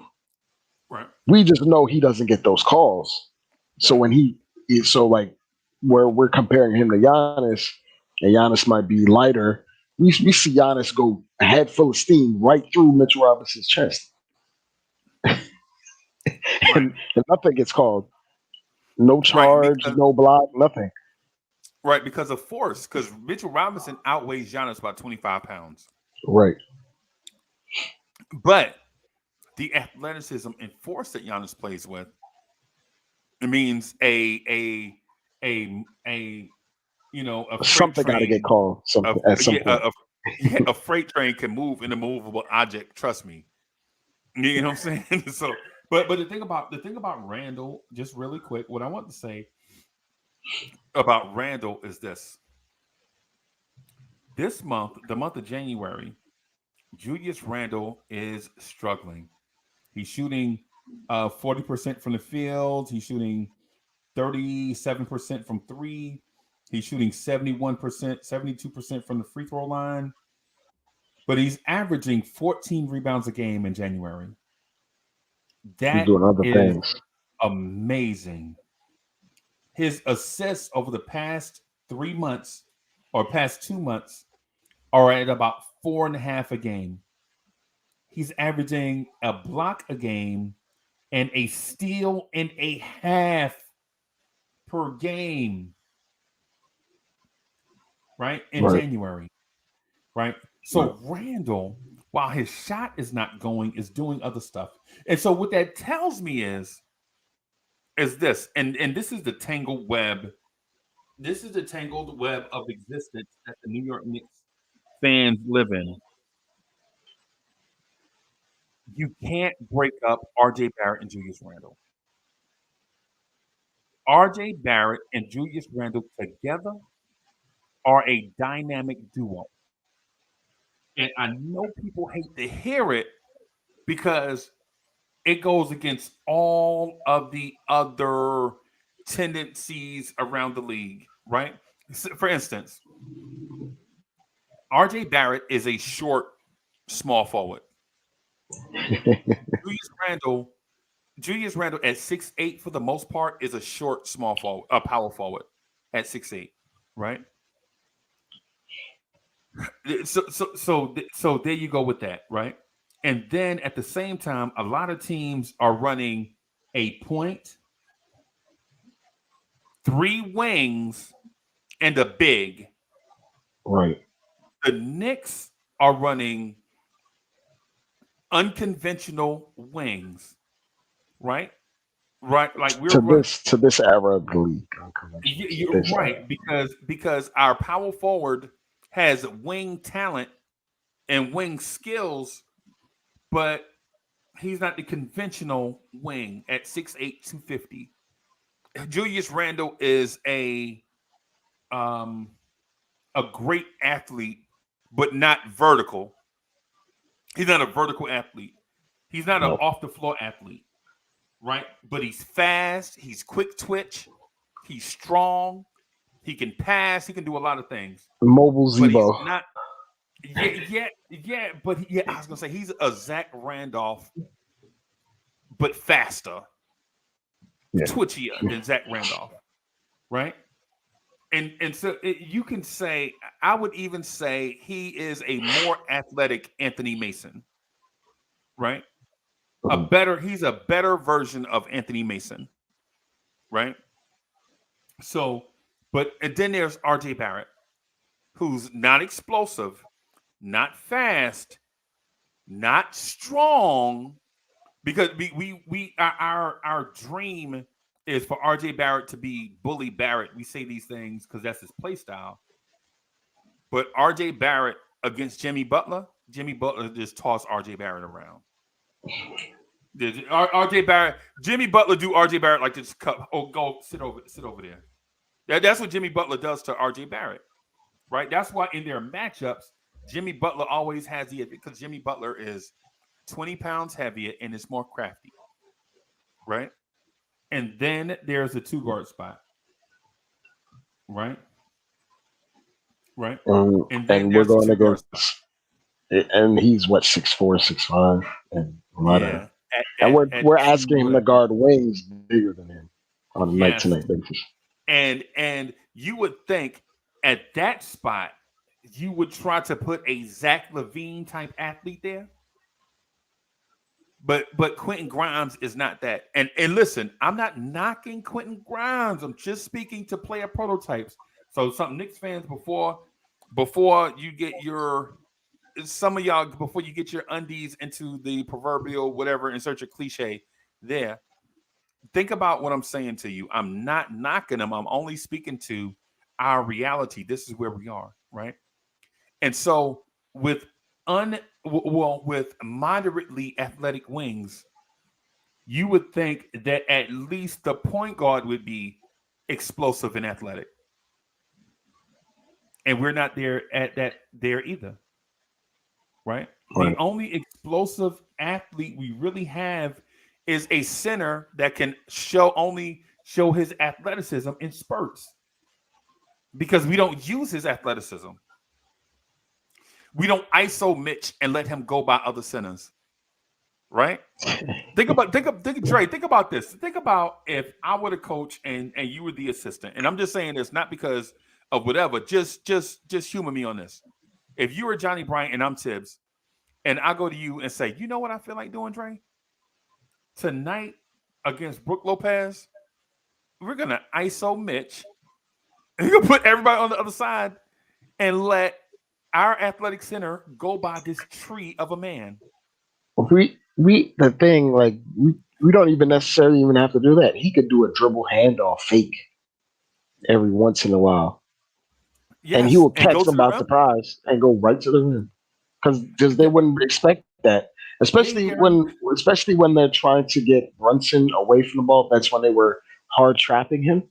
Right. We just know he doesn't get those calls. So Right. when so like where we're comparing him to Giannis, and Giannis might be lighter, we see Giannis go a head full of steam right through Mitchell Robinson's chest, Right. and nothing gets called. No Right. charge, no block, nothing. Because of force, because Mitchell Robinson outweighs Giannis by 25 pounds. Right. But the athleticism and force that Giannis plays with, it means a a freight Something got to get train called of something at some yeah, point. a freight train can move in a movable object. Trust me. You know what I'm saying? So, but the thing about Randall, just really quick, what I want to say about Randall is this: this month, the month of January, Julius Randall is struggling. He's shooting 40% from the field. He's shooting 37% from three. He's shooting 71%, 72% from the free throw line. But he's averaging 14 rebounds a game in January. He's That doing other is things. amazing. His assists over the past 3 months or past 2 months are at about 4.5 a game. he's averaging a block a game and a steal and a half per game, right? In Right. January, right? Right. So Randall, while his shot is not going, is doing other stuff. And so what that tells me is this, and this is the tangled web. This is the tangled web of existence that the New York Knicks fans live in. You can't break up RJ Barrett and Julius Randle. RJ Barrett and Julius Randle together are a dynamic duo. And I know people hate to hear it because it goes against all of the other tendencies around the league, right? For instance, RJ Barrett is a short, small forward. Julius Randle, Julius Randle at 6'8" for the most part is a short, small forward, a power forward at 6'8", right? So there you go with that, right? And then at the same time, a lot of teams are running a point, three wings, and a big. Right. The Knicks are running unconventional wings, right? Right, like we're To this era of the league, unconventional. To you're this era. right because our power forward has wing talent and wing skills, but he's not the conventional wing at 6'8", 250. Julius Randle is um a great athlete, but not vertical. He's not a vertical athlete. He's not an No. off the floor athlete, right? But he's fast. He's quick twitch. He's strong. He can pass. He can do a lot of things. Mobile But he's Zebo. not. Yeah. But yeah, I was gonna say he's a Zach Randolph, but faster, Yeah. twitchier than Zach Randolph, right? And so you can say, I would even say he is a more athletic Anthony Mason, right? Mhm. He's a better version of Anthony Mason, right? So, but and then there's RJ Barrett, who's not explosive, not fast, not strong, because our dream is for RJ Barrett to be Bully Barrett. We say these things because that's his play style. But RJ Barrett against Jimmy Butler just tossed RJ Barrett around. RJ Barrett, Jimmy Butler do RJ Barrett like this cup. Oh, go sit over there. That's what Jimmy Butler does to RJ Barrett, right? That's why in their matchups, Jimmy Butler always has the because Jimmy Butler is 20 pounds heavier and is more crafty, right? And then there's the two guard spot, right? Right. And then And we're there's the going two guard spot. against, and he's what, 6'4", 6'5", and a lot of, Yeah. and we're And asking him to guard wings bigger than him on a night to yes. night basis. And you would think at that spot you would try to put a Zach Levine type athlete there. But Quentin Grimes is not that. And listen, I'm not knocking Quentin Grimes. I'm just speaking to player prototypes. So some Knicks fans before you get your some of y'all before you get your undies into the proverbial whatever insert your cliche there. Think about what I'm saying to you. I'm not knocking them. I'm only speaking to our reality. This is where we are, right? And so with with moderately athletic wings, you would think that at least the point guard would be explosive and athletic. And we're not there at that there either, right? The Right. only explosive athlete we really have is a center that can show his athleticism in spurts because we don't use his athleticism. We don't ISO Mitch and let him go by other centers, right? Dre, think about this. Think about if I were the coach and you were the assistant. And I'm just saying this not because of whatever. Just humor me on this. If you were Johnny Bryant and I'm Tibbs, and I go to you and say, you know what I feel like doing, Dre? Tonight against Brooke Lopez, we're gonna ISO Mitch. And you're gonna put everybody on the other side and let our athletic center go by this tree of a man. We the thing like we don't even necessarily even have to do that. He could do a dribble handoff fake every once in a while, and he Yes, will and catch go to them the by rim. surprise and go right to the rim because they Yeah, wouldn't expect that. yeah, yeah. Especially when they're trying to get Brunson away from the ball. That's when they were hard trapping him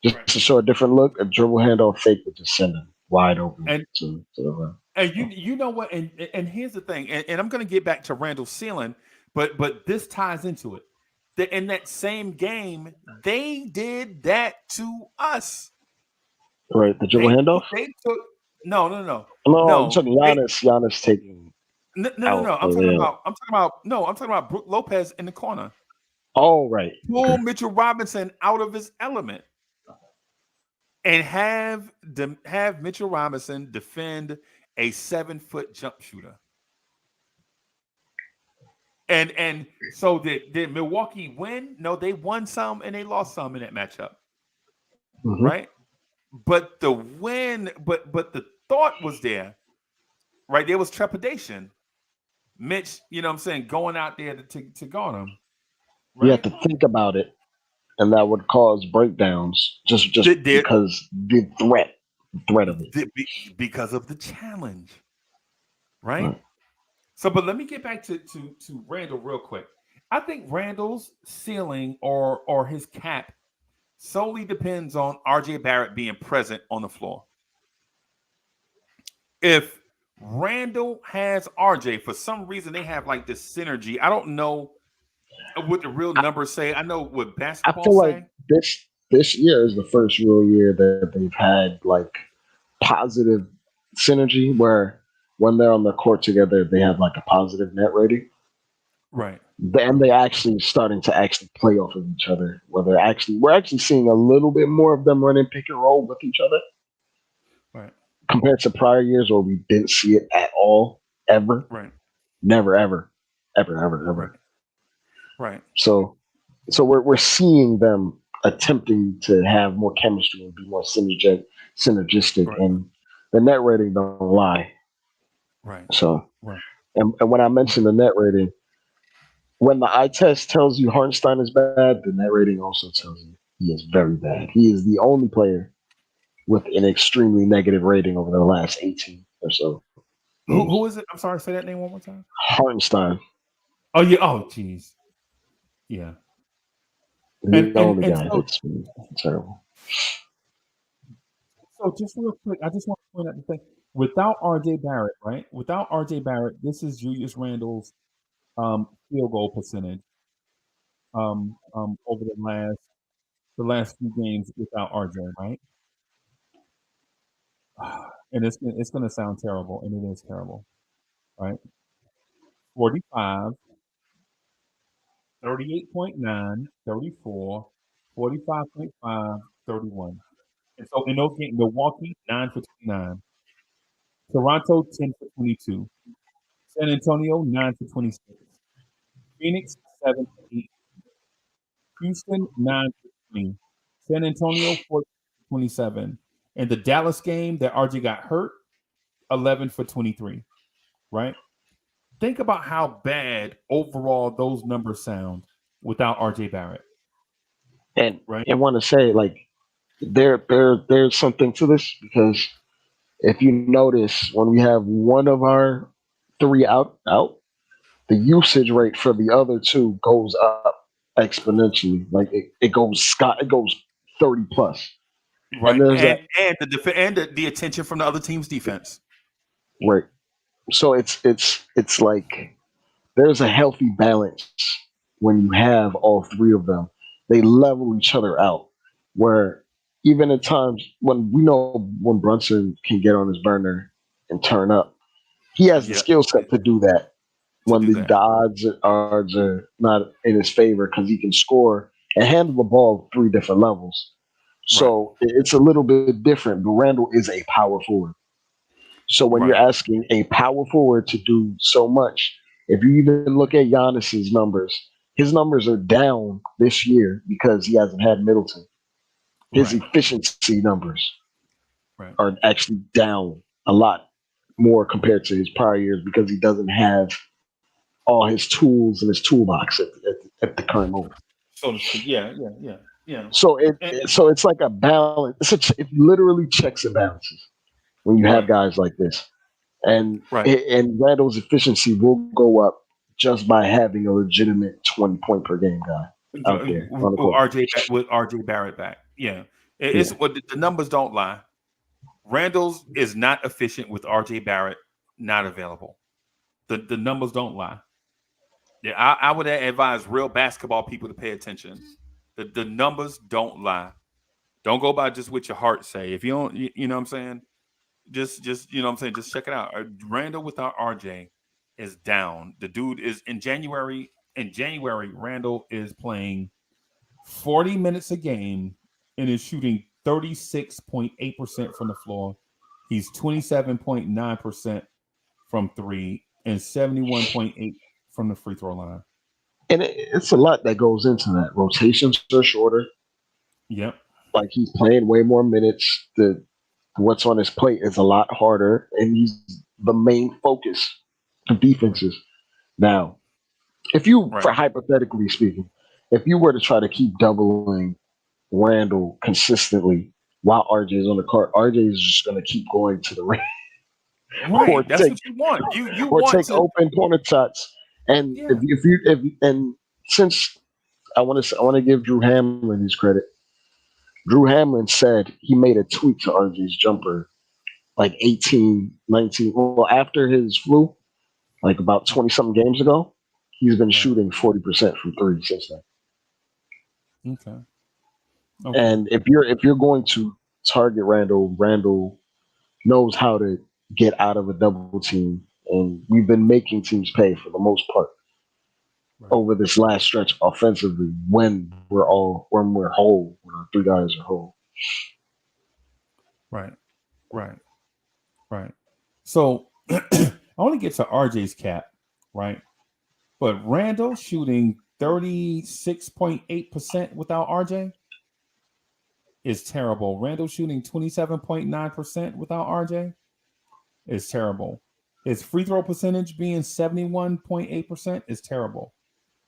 just Right. to show a different look. A dribble handoff fake would just send him wide open And to the rim. and So, you know what? And here's the thing. And I'm gonna get back to Randall's ceiling, but this ties into it. That in that same game, they did that to us. right, the dribble handoff. They took No, I'm no talking they Giannis. Giannis taking no. out the layup. I'm talking about Brooke Lopez in the corner. Oh, right. Pull Okay. Mitchell Robinson out of his element and have Mitchell Robinson defend a 7 foot jump shooter. And so did Milwaukee win? No, they won some and they lost some in that matchup, Hmm. right? But the win, but the thought was there, right? There was trepidation. Mitch, you know what I'm saying, going out there to guard him, You have right? to think about it, and that would cause breakdowns just Did, did, because the threat of it. because of the challenge, right? Right. So, but let me get back to Randall real quick. I think Randall's ceiling or his cap solely depends on RJ Barrett being present on the floor. If Randall has RJ, for some reason they have like this synergy. I don't know what the real I, numbers say. I know what I basketball feel like say. this year is the first real year that they've had like positive synergy where when they're on the court together, they have like a positive net rating. Right, And they actually starting to actually play off of each other. Where we're actually seeing a little bit more of them running pick and roll with each other right, compared to prior years where we didn't see it at all, ever, right, never, ever, ever, ever, right, ever. right, So, so we're seeing them attempting to have more chemistry and be more synergistic, right, and the net rating don't lie. right, So, right, and when I right. mentioned the net rating, when the eye test tells you Hartenstein is bad, the net rating also tells you he is very bad. He is the only player with an extremely negative rating over the last 18 or so games. Who is it? I'm sorry. Say that name one more time. Hartenstein, Oh yeah. Oh jeez. Yeah. the only And guy that's been terrible. so just real quick, I just want to point out the thing. Without RJ Barrett, right? Without RJ Barrett, this is Julius Randle's field goal percentage over the last few games without RJ, right? And it's gonna sound terrible, and it is terrible, right? 45, 38.9, 34, 45.5, 31. And so in those games, Milwaukee 9 for 29, Toronto 10 for 22, San Antonio 9 for 26, Phoenix 7 for 8, Houston 9 for 20, San Antonio 14 for 27, and the Dallas game that RJ got hurt 11 for 23. Right? Think about how bad overall those numbers sound without RJ Barrett. And Right? I want to say like there's something to this because if you notice when we have one of our three out, the usage rate for the other two goes up exponentially. Like it goes 30 plus. And Right? there's that And the attention from the other team's defense. right. So it's like there's a healthy balance when you have all three of them. They level each other out. Where even at times when we know when Brunson can get on his burner and turn up, he has the Yeah, skill set to do that to when do the that. odds are not in his favor because he can score and handle the ball three different levels. Right. So it's a little bit different. But Randall is a power forward. So when you're Right. asking a power forward to do so much, if you even look at Giannis's numbers, his numbers are down this year because he hasn't had Middleton. His Right. efficiency numbers Right. are actually down a lot more compared to his prior years because he doesn't have all his tools in his toolbox at the current moment. So to speak. Yeah. Yeah. Yeah. Yeah. So And, so it's like a balance. It literally checks and balances when you have right. guys like this, and Right. Randall's efficiency will go up just by having a legitimate 20 point per game guy out there on the court. With RJ Barrett back. Yeah. It's Yeah, what the numbers don't lie. Randall's is not efficient with RJ Barrett not available. The numbers don't lie. Yeah, I would advise real basketball people to pay attention. The numbers don't lie. Don't go by just what your heart say. If you don't, you know what I'm saying. Just you know what I'm saying. Just check it out. Randall without RJ is down. The dude is in January. In January, Randall is playing 40 minutes a game and is shooting 36.8% from the floor. He's 27.9% from three and 71.8 from the free throw line. and it's a lot that goes into that. Rotations are shorter. Yep. Like he's playing way more minutes. The what's on his plate is a lot harder, and he's the main focus of Right. defenses. Now, if you, Right. for hypothetically speaking, if you were to try to keep doubling Randall consistently while RJ is on the court, RJ is just going to keep going to the ring or Right. That's take what you want. You or want take to. open corner shots. And Yeah. and since I want to give Drew Hamlin his credit. Drew Hamlin said he made a tweak to RJ's jumper like 18, 19. Well, after his flu, like about 20 something games ago, he's been Right. shooting 40% from three since then. Okay. Okay. And if you're going to target Randall, Randall knows how to get out of a double team, and we've been making teams pay for the most part Right. over this last stretch offensively when we're whole, when our three guys are whole. Right. Right. Right. So I want to get to RJ's cap, right? But Randall shooting 36.8% without RJ is terrible. Randall shooting 27.9% without RJ is terrible. His free throw percentage being 71.8% is terrible.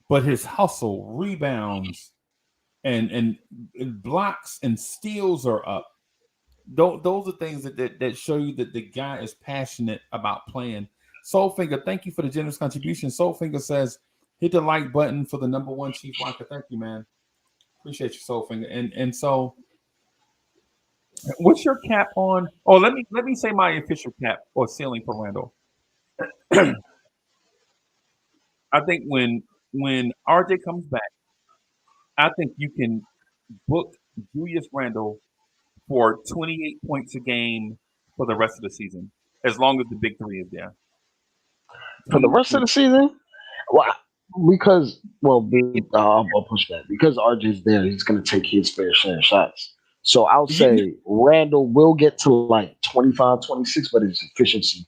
But his hustle, rebounds, and blocks and steals are up. Those are things that show you that the guy is passionate about playing. Soulfinger, thank you for the generous contribution. Soulfinger says, hit the like button for the number one Chief Rocker. Thank you, man. Appreciate you, Soulfinger. And so what's your cap on? Oh, let me say my official cap or ceiling for Randall. I think when RJ comes back, I think you can book Julius Randle for 28 points a game for the rest of the season, as long as the big three is there. For the 28 rest of the points. season, well, because I'll push that because RJ's there. He's going to take his fair share of shots. So I'll You- say Randall will get to like 25, 26, but his efficiency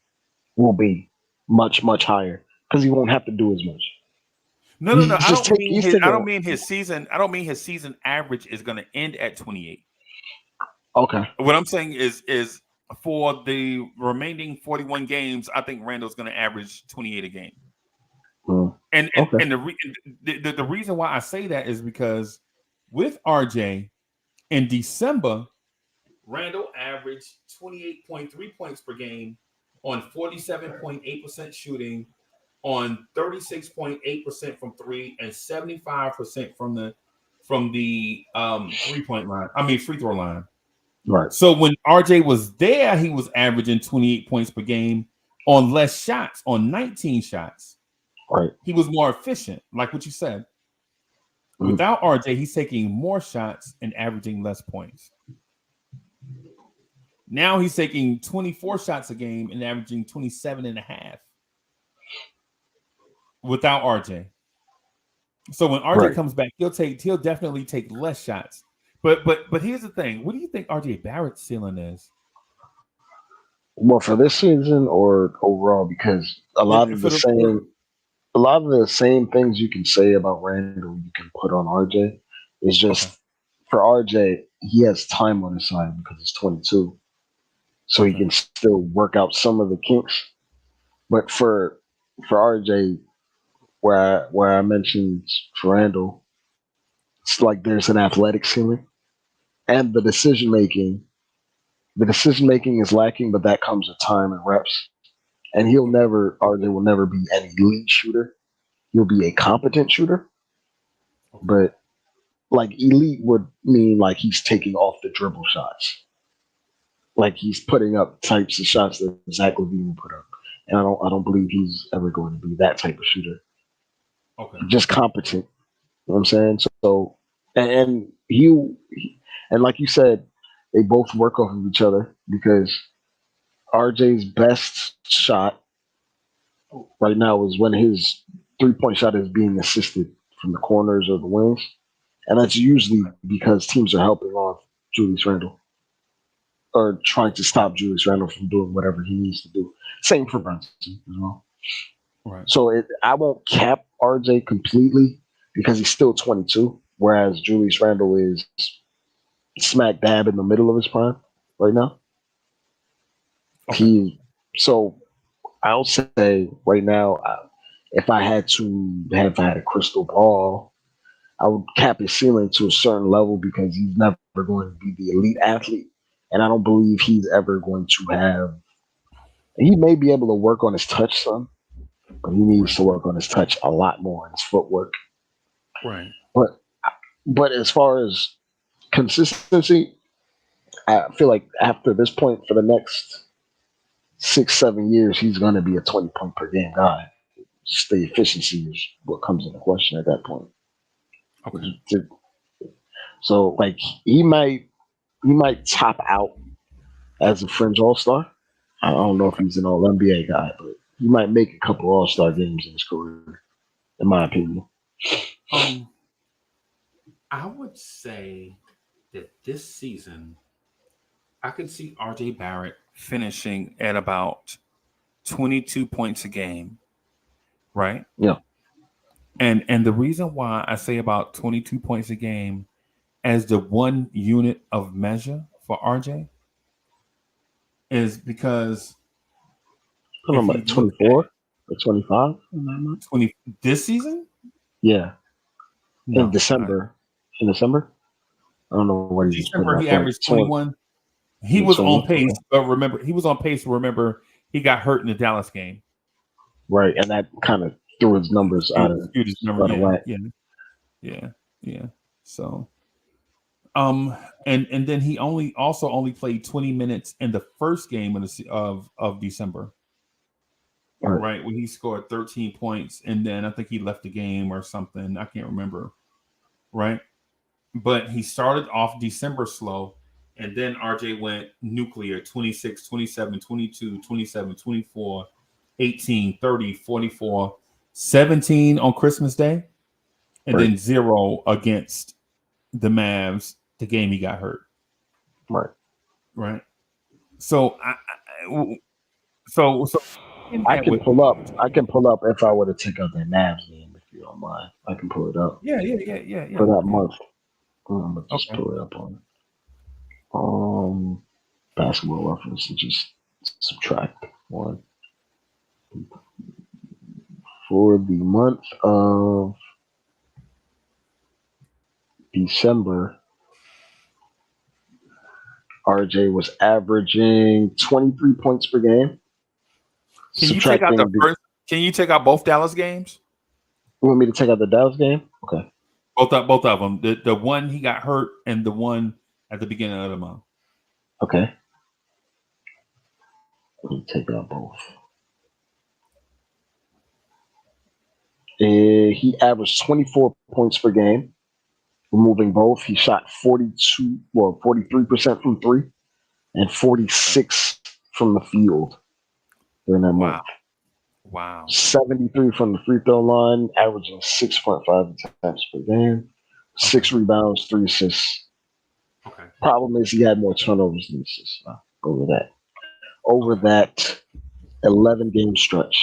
will be much higher because he won't have to do as much. no, no, no. He's taking. I don't mean his season average is going to end at 28. Okay. What I'm saying is for the remaining 41 games, I think Randall's going to average 28 a game. Mm, And and okay. and the reason why I say that is because with RJ in December, Randall averaged 28.3 points per game on 47.8% shooting, on 36.8% from three, and 75% from the 3-point line. I mean free throw line. Right. So when RJ was there, he was averaging 28 points per game on less shots, on 19 shots. Right. He was more efficient, like what you said. Mm, Without RJ, he's taking more shots and averaging less points. Now he's taking 24 shots a game and averaging 27 and a half without RJ. So when RJ right. comes back, he'll definitely take less shots. But here's the thing. What do you think RJ Barrett's ceiling is? Well, for this season or overall, because For the for, a lot of the same things you can say about Randall you can put on RJ. It's just okay, for RJ, he has time on his side because he's 22, so he okay, can still work out some of the kinks. But for RJ, where I mentioned for Randall, it's like there's an athletic ceiling and the decision making is lacking, but that comes with time and reps. And he'll okay, never, RJ will never be an elite shooter. He'll be a competent shooter, okay, but like elite would mean like he's taking off the dribble shots, like he's putting up types of shots that Zach Levine would put up. And I don't believe he's ever going to be that type of shooter. okay, Just competent. You know what I'm saying? So and like you said, they both work off of each other because RJ's best shot right now is when his 3 point shot is being assisted from the corners or the wings. And that's usually okay, because teams are helping off Julius Randle or trying to right, stop Julius Randle from doing whatever he needs to do. Same for Brunson as well. right, So I won't cap RJ completely because he's still 22, whereas Julius Randle is smack dab in the middle of his prime right now. okay, He so I'll say right now, if I had had a crystal ball, I would cap his ceiling to a certain level because he's never going to be the elite athlete, and I don't believe he's ever going to have. He may be able to work on his touch some, but he needs right, to work on his touch a lot more in his footwork. right. But as far as consistency, I feel like after this point for the next 6 7 years, he's going to be a 20 point per game guy. Just the efficiency is what comes into question at that point. Okay. So like he might top out as a fringe all star. I don't know if Okay. he's an all NBA guy, but he might make a couple all star games in his career, in my opinion. Um, I would say that this season, I could see RJ Barrett finishing at about 22 points a game, right? Yeah, And the reason why I say about 22 points a game as the one unit of measure for RJ is because put if him you at look 24 at or 25 in that month. 20 this season, Yeah, in no, December. In December, I don't know what he was putting December up he like averaged 20. 21. He Was it was on 21? pace, Okay, but remember, he was on pace. Remember, he got hurt in the Dallas game. right, and that kind of threw his numbers Skewed his number. out of Yeah, whack. yeah, yeah, yeah. So, and then he only played 20 minutes in the first game of December, Right, right? When he scored 13 points, and then I think he left the game or something. I can't remember, right? But he started off December slow, and then RJ went nuclear: 26, 27, 22, 27, 24, 18, 30, 44, 17 on Christmas Day, and right, then 0 against the Mavs, the game he got hurt, right. right? So, so in I that can with pull up. I can pull up if I were to take out that Mavs game if you don't mind. I can pull it up yeah, yeah, yeah, yeah, for yeah, that yeah. month. I'm gonna just Okay, pull it up on basketball reference and just subtract one for the month of December. RJ was averaging 23 points per game. can you take out the Subtracting the. first? Can you take out both Dallas games? You want me to take out the Dallas game? Okay. Both of them. The one he got hurt and the one at the beginning of the month. Okay. Let me take out both. He averaged 24 points per game. Removing both, he shot 43% from three and Okay. 46 from the field during that month. Wow. Wow. 73 from the free throw line, averaging 6.5 attempts per game, Okay. 6 rebounds, 3 assists. Okay. Problem is he had more turnovers than assists. I'll go with that. over Okay. that 11 game stretch.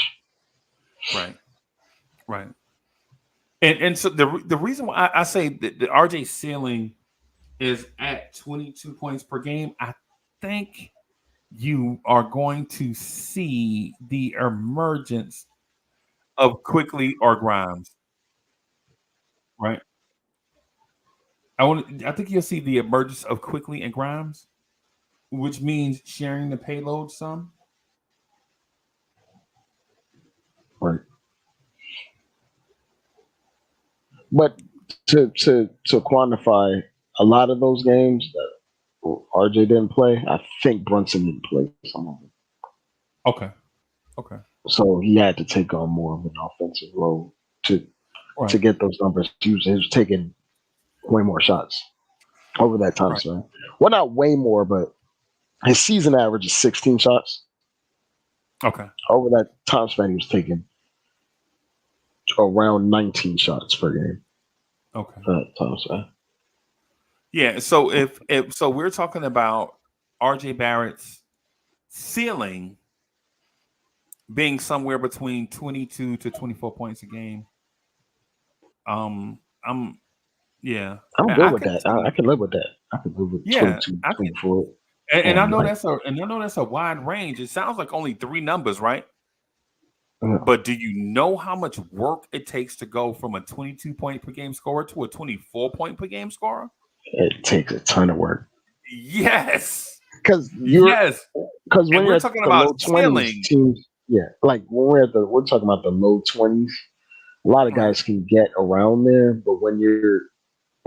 Right. Right. And so the reason why I say that the RJ ceiling is at 22 points per game, I think you are going to see the emergence of Quickly or Grimes, right? I think you'll see the emergence of Quickly and Grimes, which means sharing the payload some. Right. But to quantify a lot of those games that RJ didn't play, I think Brunson didn't play some of them. Okay. Okay. So he had to take on more of an offensive role to Right. get those numbers. He was taking way more shots over that time Right. span. Well, not way more, but his season average is 16 shots. Okay. Over that time span, he was taking around 19 shots per game. Okay. That time span. Yeah. So if so, we're talking about RJ Barrett's ceiling being somewhere between 22 to 24 points a game. I'm yeah. I'm good I with could that. I see. can live with that. I can live with Yeah, 22, I could, 24 and I on know like, that's a wide range. It sounds like only three numbers, right? uh, But do you know how much work it takes to go from a 22 point per game scorer to a 24 point per game scorer? it takes a ton of work Yes. because Yes. when And you're we're at talking the about low 20s, ceiling. teams, yeah, like when we're talking about the low 20s, a lot of Right. guys can get around there, but when you're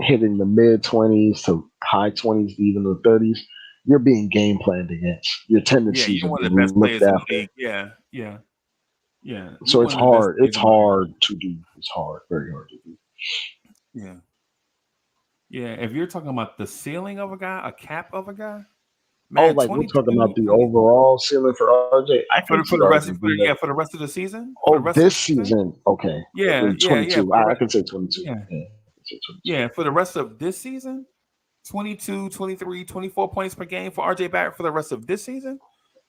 hitting the mid 20s to high 20s, even the 30s, you're being game planned against. Your Yeah, tendencies you're are one of being the best looked players in the after. league. Yeah, yeah, yeah. You're So one of the best players It's in the league. hard to do. It's hard, very hard to do. Yeah. Yeah. If you're talking about the ceiling of a guy, a cap of a guy, Oh, man, like we're talking 22, about the 20 overall ceiling for RJ. I can see RJ being that. for the rest of the season, for the Oh, rest of this the season. season, okay, Yeah, yeah, yeah. 22. I can say 22. Yeah, Yeah, I can say 22. yeah, for the rest of this season, 22, 23, 24 points per game for RJ Barrett for the rest of this season.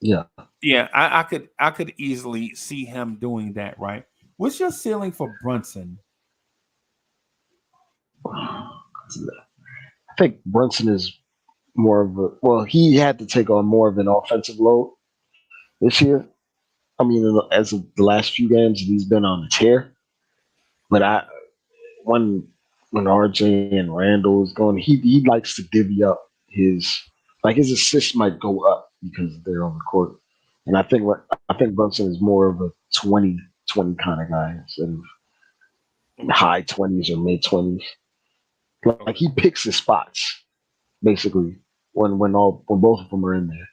Yeah. Yeah, I could easily see him doing that, right? What's your ceiling for Brunson? I think Brunson is more of a well. He had to take on more of an offensive load this year. I mean, as of the last few games, he's been on a tear. But Right. I when RJ and Randall is going, he likes to divvy up his assists might go up because they're on the court. And I think Brunson is more of a 20 kind of guy instead of Okay. high 20s or mid 20s. Like he Okay. picks his spots basically when both of them are in there.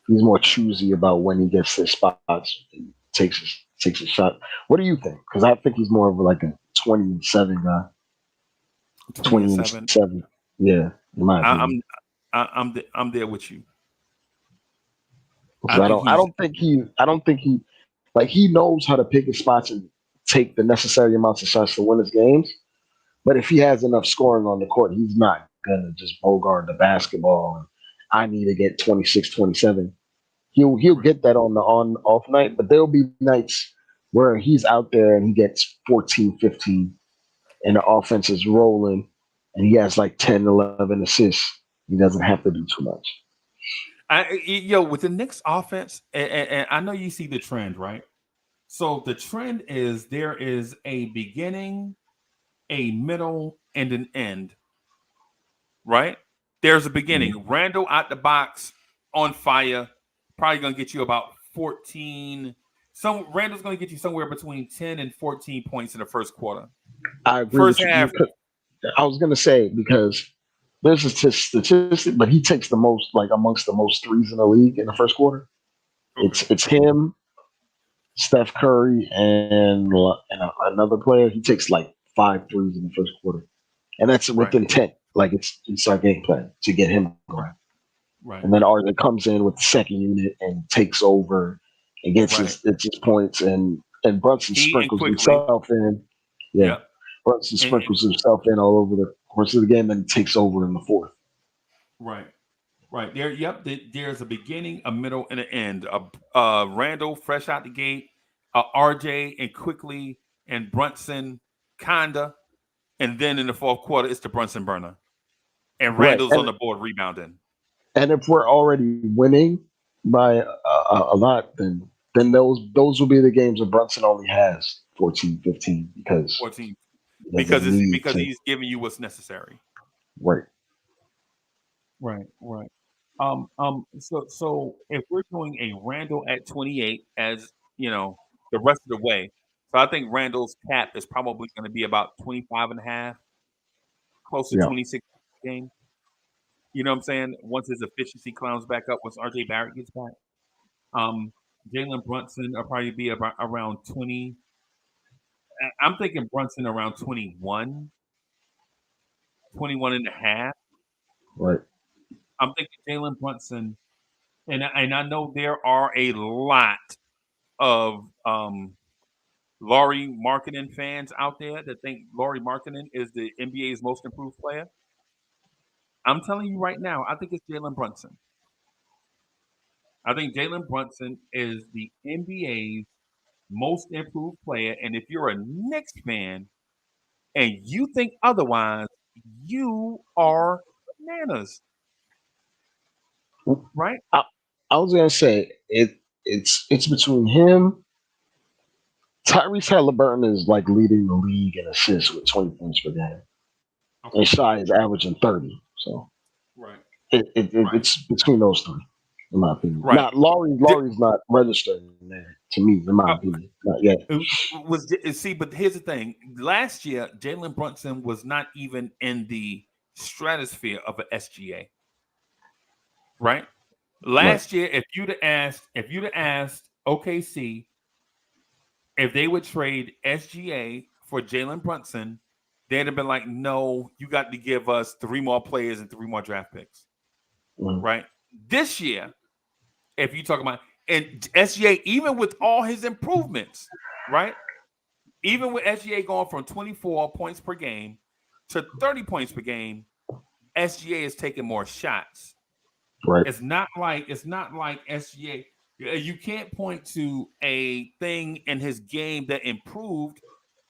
He's more choosy about when he gets his spots and takes his shot. What do you think? Because I think he's more of like a 20-7 guy. 20 and 7. 20-7. Yeah, in my I, opinion. I'm I'm there with you. Because I think he's I don't think he like he knows how to pick his spots and take the necessary amounts of shots to win his games. But if he has enough scoring on the court, he's not gonna just bogart the basketball and I need to get 26, 27. He'll right. get that on the on off night, but there'll be nights where he's out there and he gets 14, 15, and the offense is rolling and he has like 10, 11 assists. He doesn't have to do too much. Yo, with the Knicks offense, and I know you see the trend, right? So the trend is there is a beginning, a middle, and an end, right? There's a beginning. Randall out the box on fire, probably gonna get you about 14. Some Randall's gonna get you somewhere between 10 and 14 points in the first quarter. I agree First with you. half, I was gonna say because there's a statistic, but he takes the most like amongst the most threes in the league in the first quarter. okay, It's him, Steph Curry, and another player. He takes like 5 threes in the first quarter, and that's with right, intent. Like it's our game plan to get him going. right, right, And then Arden comes in with the second unit and takes over and gets right. his points and Brunson He and sprinkles quickly, himself in. Yeah. yep, Brunson and sprinkles himself in all over the course of the game and takes over in the fourth. right. Right there. Yep. There's a beginning, a middle, and an end. Randall fresh out the gate, RJ and quickly and Brunson kinda, and then in the fourth quarter it's the Brunson burner, and Right. Randall's on the board rebounding. And if we're already winning by a lot, then those will be the games that Brunson only has 14, 15 because 14 he doesn't need because to. he's giving you what's necessary. Right. Right, right. So if we're doing a Randall at 28 as the rest of the way, so I think Randall's cap is probably going to be about 25 and a half, close to Yeah. 26 game. You know what I'm saying? Once his efficiency climbs back up, once RJ Barrett gets back. Um, Jalen Brunson will probably be about around 20. I'm thinking Brunson around 21, 21 and a half. Right. I'm thinking Jalen Brunson, and I know there are a lot of Laurie Markkinen fans out there that think Laurie Markkinen is the NBA's most improved player. I'm telling you right now, I think it's Jalen Brunson. I think Jalen Brunson is the NBA's most improved player. And if you're a Knicks fan and you think otherwise, you are bananas, right? I, I was gonna say it's between him. Tyrese Halliburton is like leading the league in assists with 20 points per game, Okay. and Shy is averaging 30. So Right. Right. it's between those three, in my opinion. Right. Not Laurie. J- Laurie's not registering there to me, in my uh, opinion. Not yet. see, but here's the thing. Last year, Jalen Brunson was not even in the stratosphere of an SGA, right? Right. Last year, if you'd have asked OKC if they would trade SGA for Jalen Brunson, they'd have been like, no, you got to give us three more players and three more draft picks, Mm, right? This year, if you talk about and SGA, even with all his improvements, right? Even with SGA going from 24 points per game to 30 points per game, SGA is taking more shots. right. It's not like SGA. You can't point to a thing in his game that improved.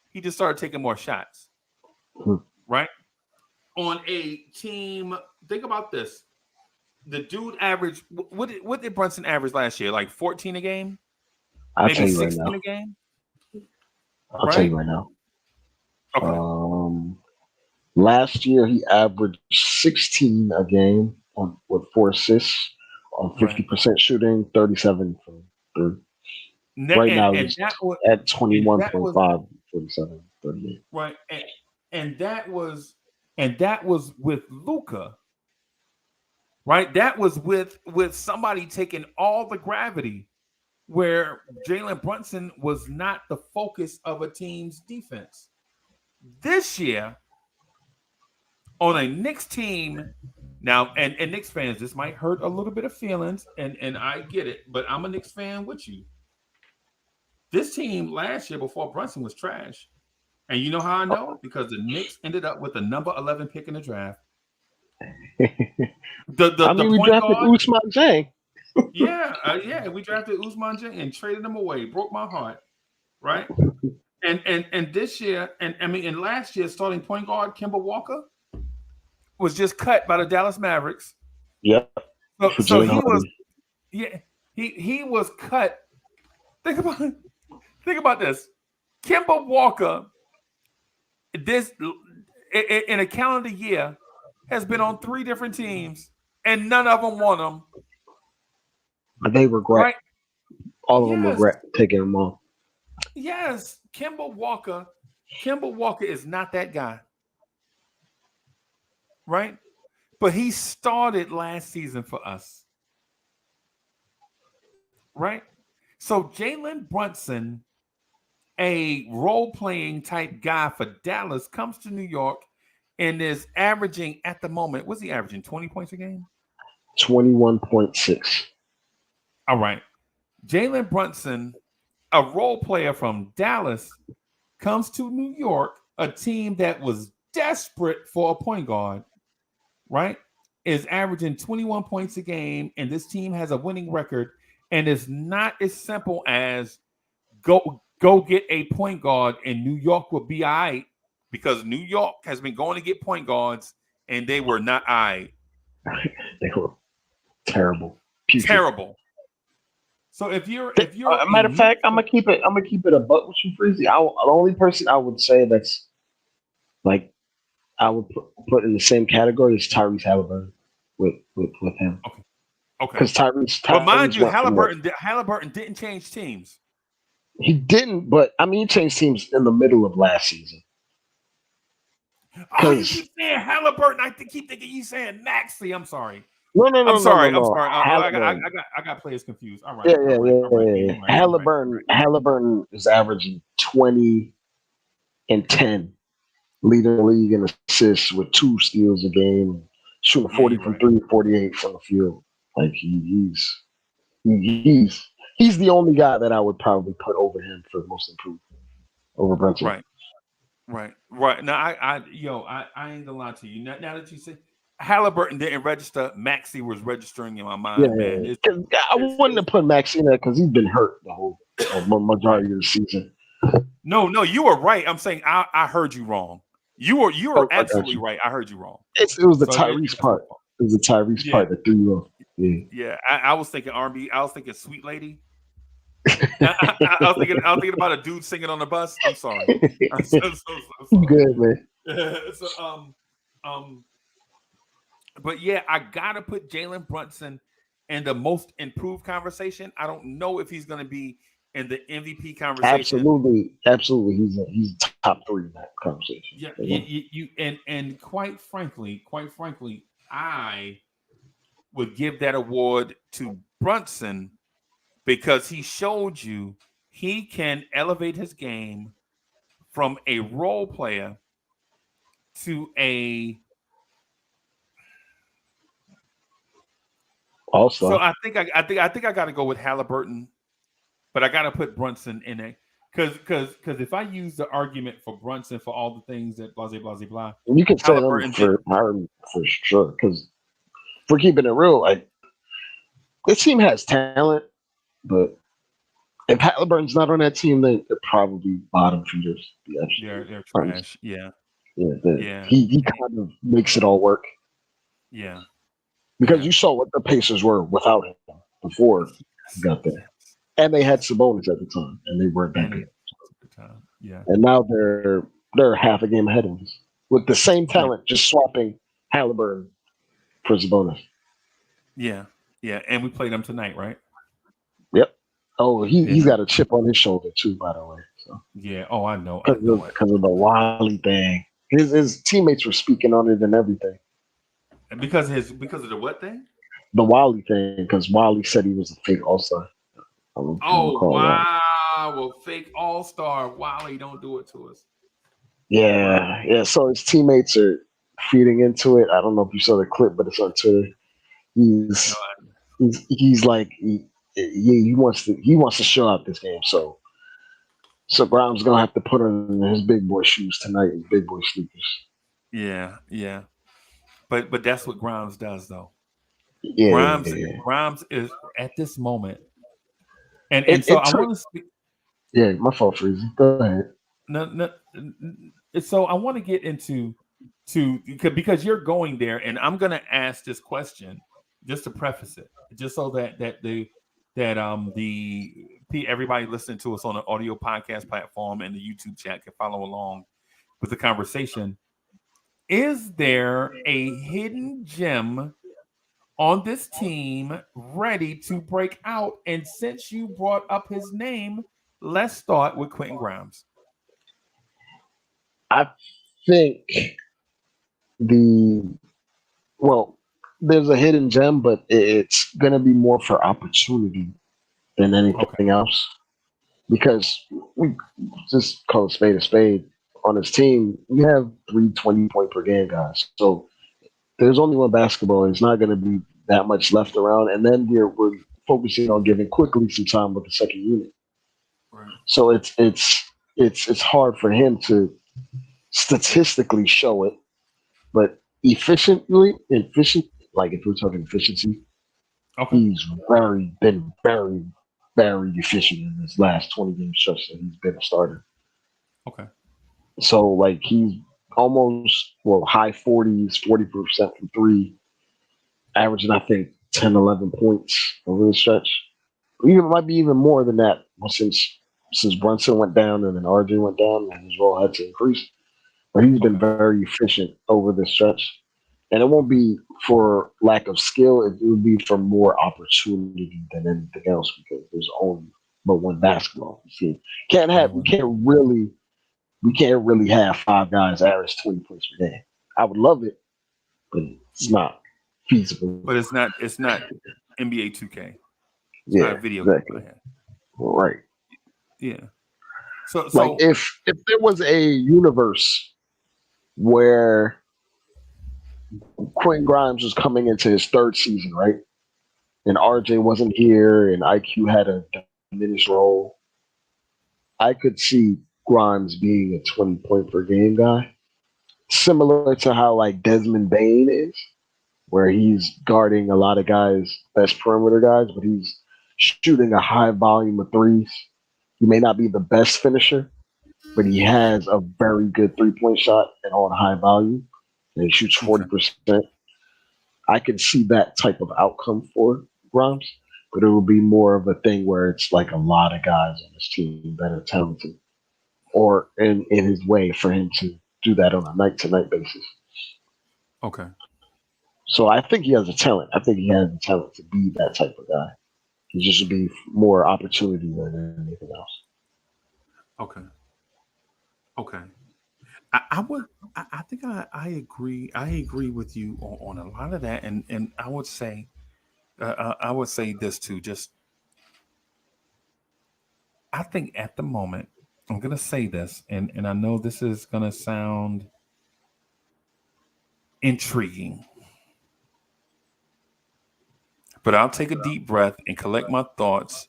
He just started taking more shots, Mm. right? On a team, think about this. The dude averaged what did Brunson average last year? Like 14 a game, I'll maybe tell you right 16 now. a game, I'll tell right? you right now. Okay. Um, Last year he averaged 16 a game with 4 assists on Right. 50% shooting, 37 from three. And that, Right and, now and he's that was at and that was 21.5, 47, 38. right. And that was with Luca, right? That was with somebody taking all the gravity where Jalen Brunson was not the focus of a team's defense. This year, on a Knicks team, now and Knicks fans, this might hurt a little bit of feelings, and I get it, but I'm a Knicks fan with you. This team last year before Brunson was trash. And you know how I know? Because the Knicks ended up with the number 11 pick in the draft. The the, I the mean, we point drafted guard, Usman Jang. yeah, we drafted Usman J and traded him away. Broke my heart, right? And this year, and I mean, and last year, starting point guard Kemba Walker was just cut by the Dallas Mavericks. Yep, So for so James he was Harden. yeah he was cut. Think about think about this. Kemba Walker this in a calendar year has been on three different teams and none of them won them. But they regret, Right? all of them Yes, regret taking him off. yes. Kimber Walker is not that guy, right? But he started last season for us, right? So Jalen Brunson, a role playing type guy for Dallas, comes to New York and is averaging at the moment. What's he averaging? 20 points a game. 21.6. All right. Jalen Brunson, a role player from Dallas, comes to New York, a team that was desperate for a point guard, right? is averaging 21 points a game, and this team has a winning record, and it's not as simple as go get a point guard, and New York will be all right, because New York has been going to get point guards, and they were not all right. They were terrible, putrid. Terrible. So if you're a Matter of fact, Knicks I'm gonna keep it. I'm gonna keep it a buck with you, Freezy. The only person I would say that's like I would put in the same category is Tyrese Halliburton with him, okay, okay. because Tyrese But mind Tyrese you, went from the Halliburton didn't change teams. he didn't, but I mean he changed teams in the middle of last season. Oh, you Because keep saying Halliburton. Keep thinking you saying Maxey. I'm sorry. no, no, I'm no, no, no, sorry. I'm no. sorry. Halliburton. I got players confused. All Yeah, right. All yeah, right. yeah, All right. yeah, You're yeah. right. You're right. You're right. Halliburton is averaging 20 and 10, leading the league in assists with 2 steals a game, shooting Yeah, 40 you're from right. three, 48 from the field. Like he's the only guy that I would probably put over him for most improved over Brunson. Right. Right. Right. Now I ain't gonna lie to you. Now that you say Halliburton didn't register, Maxey was registering in my Yeah, mind, man. because I wouldn't have put Max in there because he's been hurt the whole Right. majority of the season. No, you were right. I'm saying I heard you wrong. You were I got absolutely you. right. I heard you wrong. It was the So Tyrese that's my part. fault. It was the Tyrese Yeah. part that threw you off. Yeah. Yeah. I was thinking R&B. I was thinking Sweet Lady. I was thinking about a dude singing on the bus. I'm sorry. I'm so You sorry. good, man. so um but yeah, I gotta put Jalen Brunson in the most improved conversation. I don't know if he's gonna be in the MVP conversation. Absolutely, absolutely. He's top three in that conversation. Yeah, You know? you and quite frankly, I would give that award to Brunson because he showed you he can elevate his game from a role player to a. So Also, I think I got to go with Halliburton, but I got to put Brunson in it because if I use the argument for Brunson for all the things that blah blah blah blah, you can say them Halliburton did. for Harden for sure. Because for keeping it real, like this team has talent, but if Halliburton's not on that team, then they're probably bottom feeders. To be They're absolutely honest. trash. Yeah, Yeah, yeah, he kind of makes it all work yeah, because yeah. you saw what the Pacers were without him before he Yes, got there, yes, and they had yes. Sabonis at the time, and they weren't that And good. it was a good time. Yeah, And now they're half a game ahead of us with the same yeah, talent, just swapping Halliburton for Sabonis. yeah, yeah. And we played them tonight, right? Yep. Oh, he's Yeah, got a chip on his shoulder too, by the way. So yeah. Oh, I know, I because know of it. because of the Wally thing, his teammates were speaking on it and everything. And because of the what thing? The Wally thing, because Wally said he was a fake All Star. I don't know if you Oh recall that. wow, well, fake all star. Wally, don't do it to us. Wow. Yeah, yeah. So his teammates are feeding into it. I don't know if you saw the clip, but it's on Twitter. No, He's he's like he wants to show out this game. So Brown's gonna have to put on his big boy shoes tonight, his big boy sneakers. yeah, yeah. But that's what Grimes does, though. Yeah, yeah, Grimes yeah. Grimes is at this moment, and It so it I took want to speak. yeah, my fault, Freezy. Go ahead. No, no, so I want to get into because you're going there, and I'm going to ask this question just to preface it, just so that everybody listening to us on the audio podcast platform and the YouTube chat can follow along with the conversation. Is there a hidden gem on this team ready to break out? And since you brought up his name, let's start with Quentin Grimes. I think the well, there's a hidden gem, but it's gonna be more for opportunity than Okay. anything else. Because we just call a spade a spade. On his team, we have 3 20-point per game guys. So there's only one basketball, and it's not going to be that much left around. And then we're focusing on giving quickly some time with the second unit. Right. So it's hard for him to statistically show it, but efficient like if we're talking efficiency, Okay. he's been very efficient in his last 20 game stretch that he's been a starter. Okay. So like he's almost high 40s, 40% from three, averaging I think 10, 11 points over the stretch. Even might be even more than that since Brunson went down and then RJ went down and his role had to increase. But he's been Okay. very efficient over the stretch. And it won't Okay. be for lack of skill, it will be for more opportunity than anything else because there's only but one basketball. See, can't Only have one. we can't really have five guys average 20 points per game. I would love it, but it's Yeah. not feasible. But it's not. It's not NBA 2K. It's not Yeah, a video game I exactly. have. Right. Yeah. So Like so if there was a universe where Quentin Grimes was coming into his third season, right? And RJ wasn't here and IQ had a diminished role, I could see Grimes being a 20 point per game guy. Similar to how like Desmond Bain is, where he's guarding a lot of guys, best perimeter guys, but he's shooting a high volume of threes. He may not be the best finisher, but he has a very good 3 point shot and on high volume. And he shoots okay. 40%. I can see that type of outcome for Grimes, but it will be more of a thing where it's like a lot of guys on this team that are talented, or in his way for him to do that on a night to night basis. Okay. So I think he has a talent. I think he has the talent to be that type of guy. He just would be more opportunity than anything else. Okay. Okay. I would. I think I agree. I agree with you on a lot of that, and I would say this too. Just I think at the moment, I'm gonna say this, and I know this is gonna sound intriguing, but I'll take a deep breath and collect my thoughts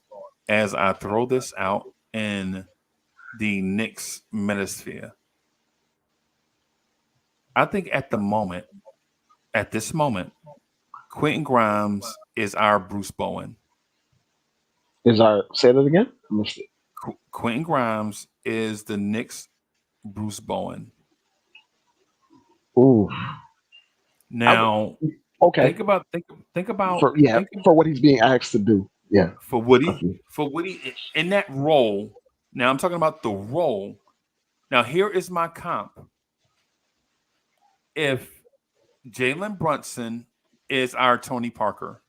as I throw this out in the Knicks metasphere. I think at this moment, Quentin Grimes is our Bruce Bowen. Is our say that again? I missed it. Quentin Grimes is the Knicks Bruce Bowen. Ooh, I would, Now, okay. think about For yeah, think for what he's being asked to do. Yeah, for Woody okay. for Woody in that role. Now I'm talking about the role. Now here is my comp. If Jalen Brunson is our Tony Parker,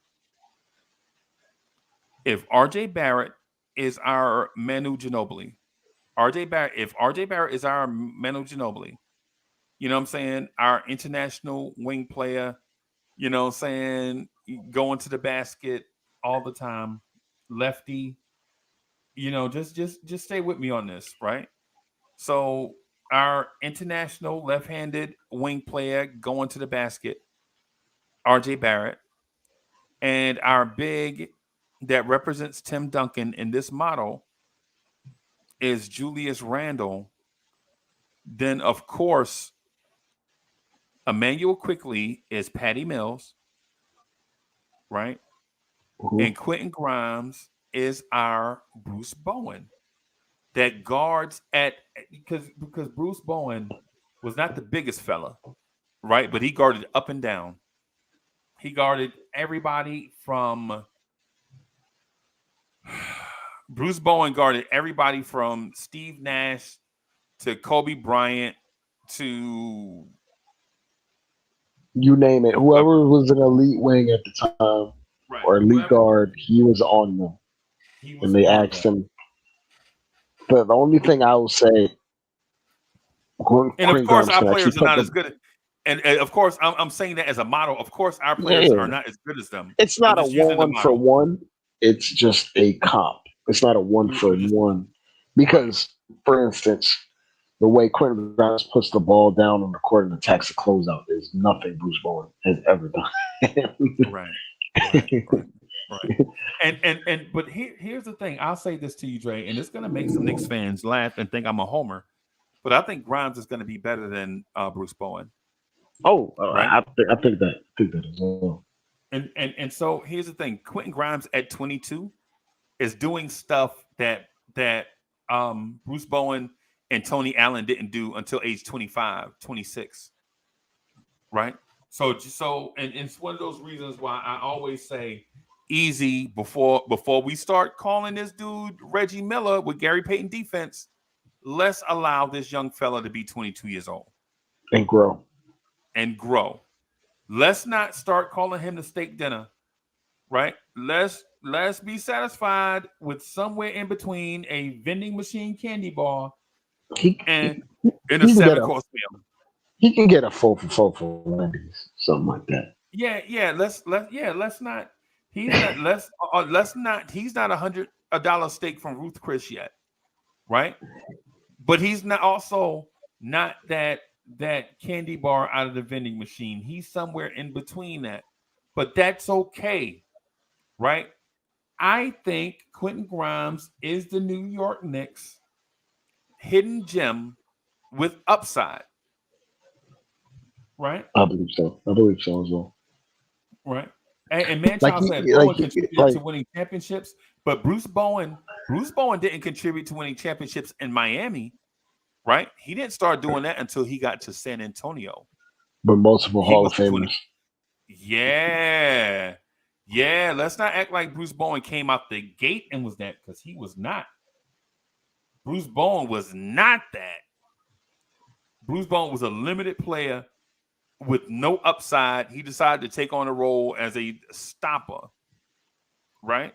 if RJ Barrett is our Manu Ginobili, if RJ Barrett is our Manu Ginobili, you know what I'm saying? Our international wing player, you know what I'm saying? Going to the basket all the time, lefty, just stay with me on this, right? So our international left-handed wing player going to the basket, RJ Barrett, and our big that represents Tim Duncan in this model is Julius Randle. Then of course Emmanuel Quickly is Patty Mills, right? And Mhm. Quentin Grimes is our Bruce Bowen that guards at because Bruce Bowen was not the biggest fella, right? But he guarded up and down. He guarded everybody from Bruce Bowen guarded everybody from Steve Nash to Kobe Bryant to You name it. whoever. Whoever was an elite wing at the time Right. or elite Whoever guard, he was on them. he And was they on asked them. him. The only thing I will say, And of Quentin course Grimes our can actually players are put not as the good. And of course I'm saying that as a model. Of course our players are yeah. not as good as them. It's I'm not a just using the one for model. one. It's just a comp. It's not a one for I'm just one right. because, for instance, the way Quentin Grimes puts the ball down on the court and attacks a closeout is nothing Bruce Bowen has ever done. Right. Right. Right. Right. And but here's the thing. I'll say this to you, Dre, and it's gonna make some Knicks fans laugh and think I'm a homer. But I think Grimes is gonna be better than Bruce Bowen, Oh, right? I think that as well. And so here's the thing: Quentin Grimes at 22 is doing stuff that Bruce Bowen and Tony Allen didn't do until age 25, 26, right? And it's one of those reasons why I always say easy before we start calling this dude Reggie Miller with Gary Payton defense. Let's allow this young fella to be 22 years old and grow. and grow. Let's not start calling him the steak dinner, right? Let's be satisfied with somewhere in between a vending machine candy bar He and he, in a he can get seven a course meal. he can get a 4 for 4 for Wendy's, something like that. Yeah. Let's not. He's not. Let's not. He's not $100 steak from Ruth Chris yet, right? But he's not also not that candy bar out of the vending machine. He's somewhere in between that, but that's okay, right? I think Quentin Grimes is the New York Knicks hidden gem with upside, right? I believe so. I believe so as well. Right. And man, Like Child said he, like Bowen he, contributed to like winning championships, but Bruce Bowen didn't contribute to winning championships in Miami, right? He didn't start doing that until he got to San Antonio. but multiple He Hall was of the 20. Famers. Yeah. Yeah. Let's not act like Bruce Bowen came out the gate and was that, because he was not. Bruce Bowen was not that. Bruce Bowen was a limited player with no upside. He decided to take on a role as a stopper, right?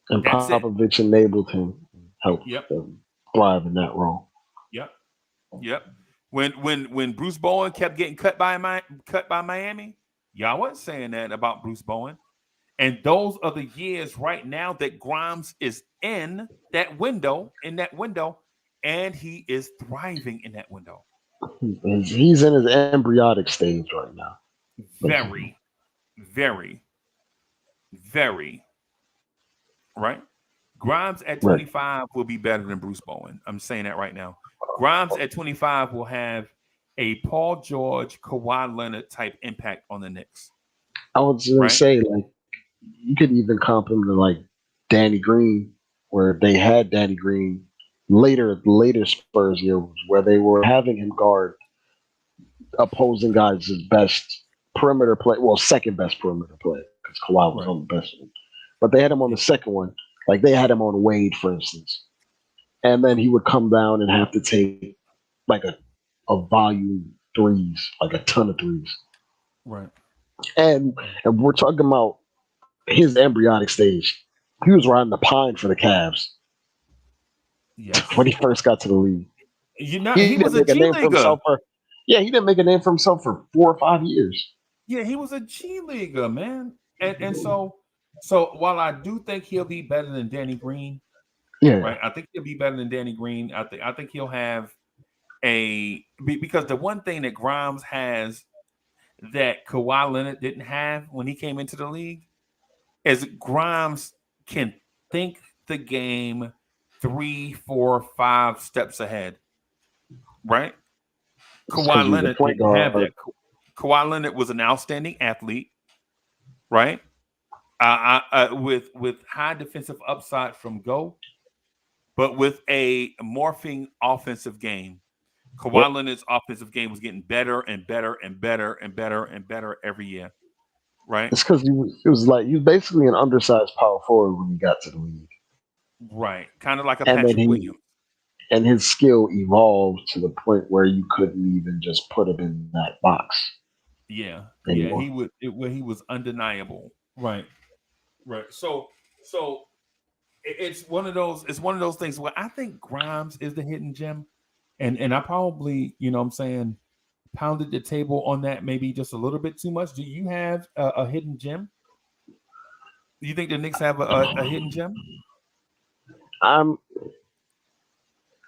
And That's it. Popovich enabled him, helped Yep. him thrive in that role. Yep. Yep. When Bruce Bowen kept getting cut by Miami, y'all wasn't saying that about Bruce Bowen. And those are the years right now that Grimes is in that window, and he is thriving in that window. He's in his embryonic stage right now. Very, very, very, right? Grimes at Right. 25 will be better than Bruce Bowen. I'm saying that right now. Grimes at 25 will have a Paul George, Kawhi Leonard type impact on the Knicks, I was gonna right? say, like, you could even comp him to like Danny Green, where they had Danny Green later Spurs years where they were having him guard opposing guys' best perimeter play, well, second best perimeter play because Kawhi was Right. on the best one, but they had him on Yeah. the second one. Like they had him on Wade, for instance, and then he would come down and have to take like a volume threes, like a ton of threes, Right. and and we're talking about his embryonic stage. He was riding the pine for the Cavs when Yes. he first got to the league. He He was didn't a make a G name for leaguer. himself for he didn't make a name for himself for 4 or 5 years. Yeah, he was a G leaguer, man. And so while I do think he'll be better than Danny Green, Yeah, right? I think he'll be better than Danny Green. I think he'll have because the one thing that Grimes has that Kawhi Leonard didn't have when he came into the league is Grimes can think the game 3, 4, 5 steps ahead, right? it's because Kawhi he was a Leonard point didn't have guard. that. Kawhi Leonard was an outstanding athlete, right? With high defensive upside from go, but with a morphing offensive game. Kawhi Yep. Leonard's offensive game was getting better and better and better and better and better every year, right? It's because he was basically an undersized power forward when he got to the league, Right. Kind of like a and then Patrick Williams. his skill evolved to the point where you couldn't even just put him in that box Yeah. Yeah. anymore. Where he was undeniable. Right. Right. So it's one of those. It's one of those things where I think Grimes is the hidden gem, and I probably, what I'm saying, pounded the table on that maybe just a little bit too much. Do you have a hidden gem? Do you think the Knicks have a hidden gem? I'm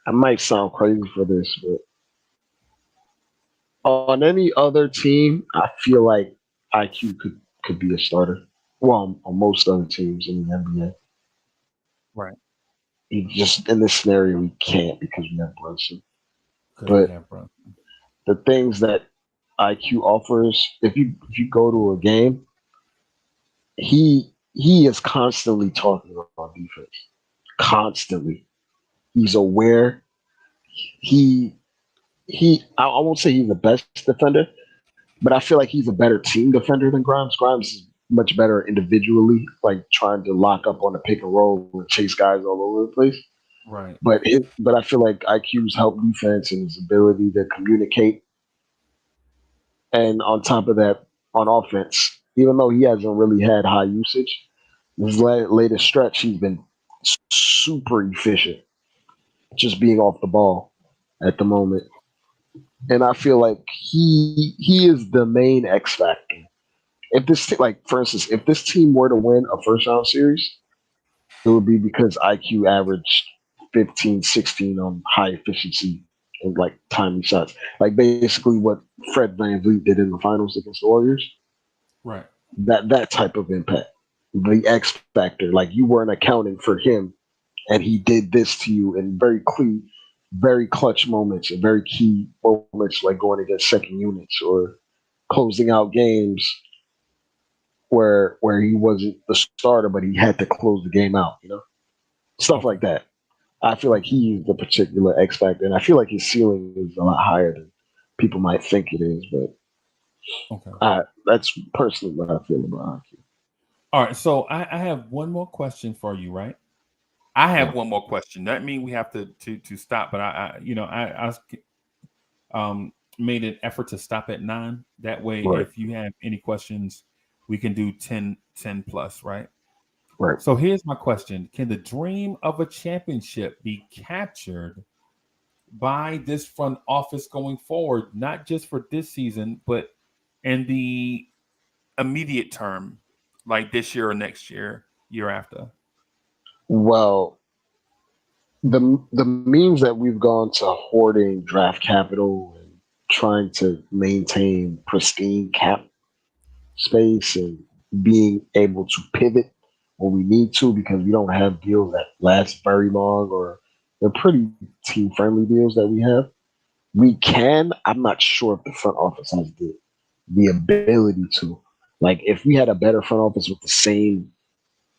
I might sound crazy for this, but on any other team, I feel like IQ could be a starter. Well, on most other teams in the NBA, Right. he just in this scenario we can't because we have Brunson. Because we But have Bron. the things that IQ offers, if you go to a game he is constantly talking on defense. Constantly. He's aware. He I won't say he's the best defender, but I feel like he's a better team defender than Grimes. Grimes is much better individually, like trying to lock up on the pick and roll and chase guys all over the place. Right. But I feel like IQ's help defense and his ability to communicate, and on top of that, on offense, even though he hasn't really had high usage, this latest stretch he's been super efficient, just being off the ball at the moment. And I feel like he is the main X factor. If like for instance, if this team were to win a first round series, it would be because IQ averaged 15, 16 on high efficiency and like timely shots. Like basically what Fred Van Vliet did in the finals against the Warriors. Right. That type of impact. The X factor. Like you weren't accounting for him and he did this to you in very clean, very clutch moments and very key moments like going against second units or closing out games where he wasn't the starter, but he had to close the game out, stuff Okay. like that. I feel like Okay. he's the particular X factor, and I feel like his ceiling is a lot higher than people might think it is. But Okay. that's personally what I feel about hockey. All right. So I have one more question for you, right? I have Yeah, one more question. That means we have to stop, but made an effort to stop at 9. That way, right, if you have any questions, we can do 10 plus, right? right. So here's my question. Can the dream of a championship be captured by this front office going forward, not just for this season, but in the immediate term, like this year or next year, year after? Well, the means that we've gone to hoarding draft capital and trying to maintain pristine cap space and being able to pivot when we need to because we don't have deals that last very long or they're pretty team friendly deals that we have. We can. I'm not sure if the front office has the ability to. Like if we had a better front office with the same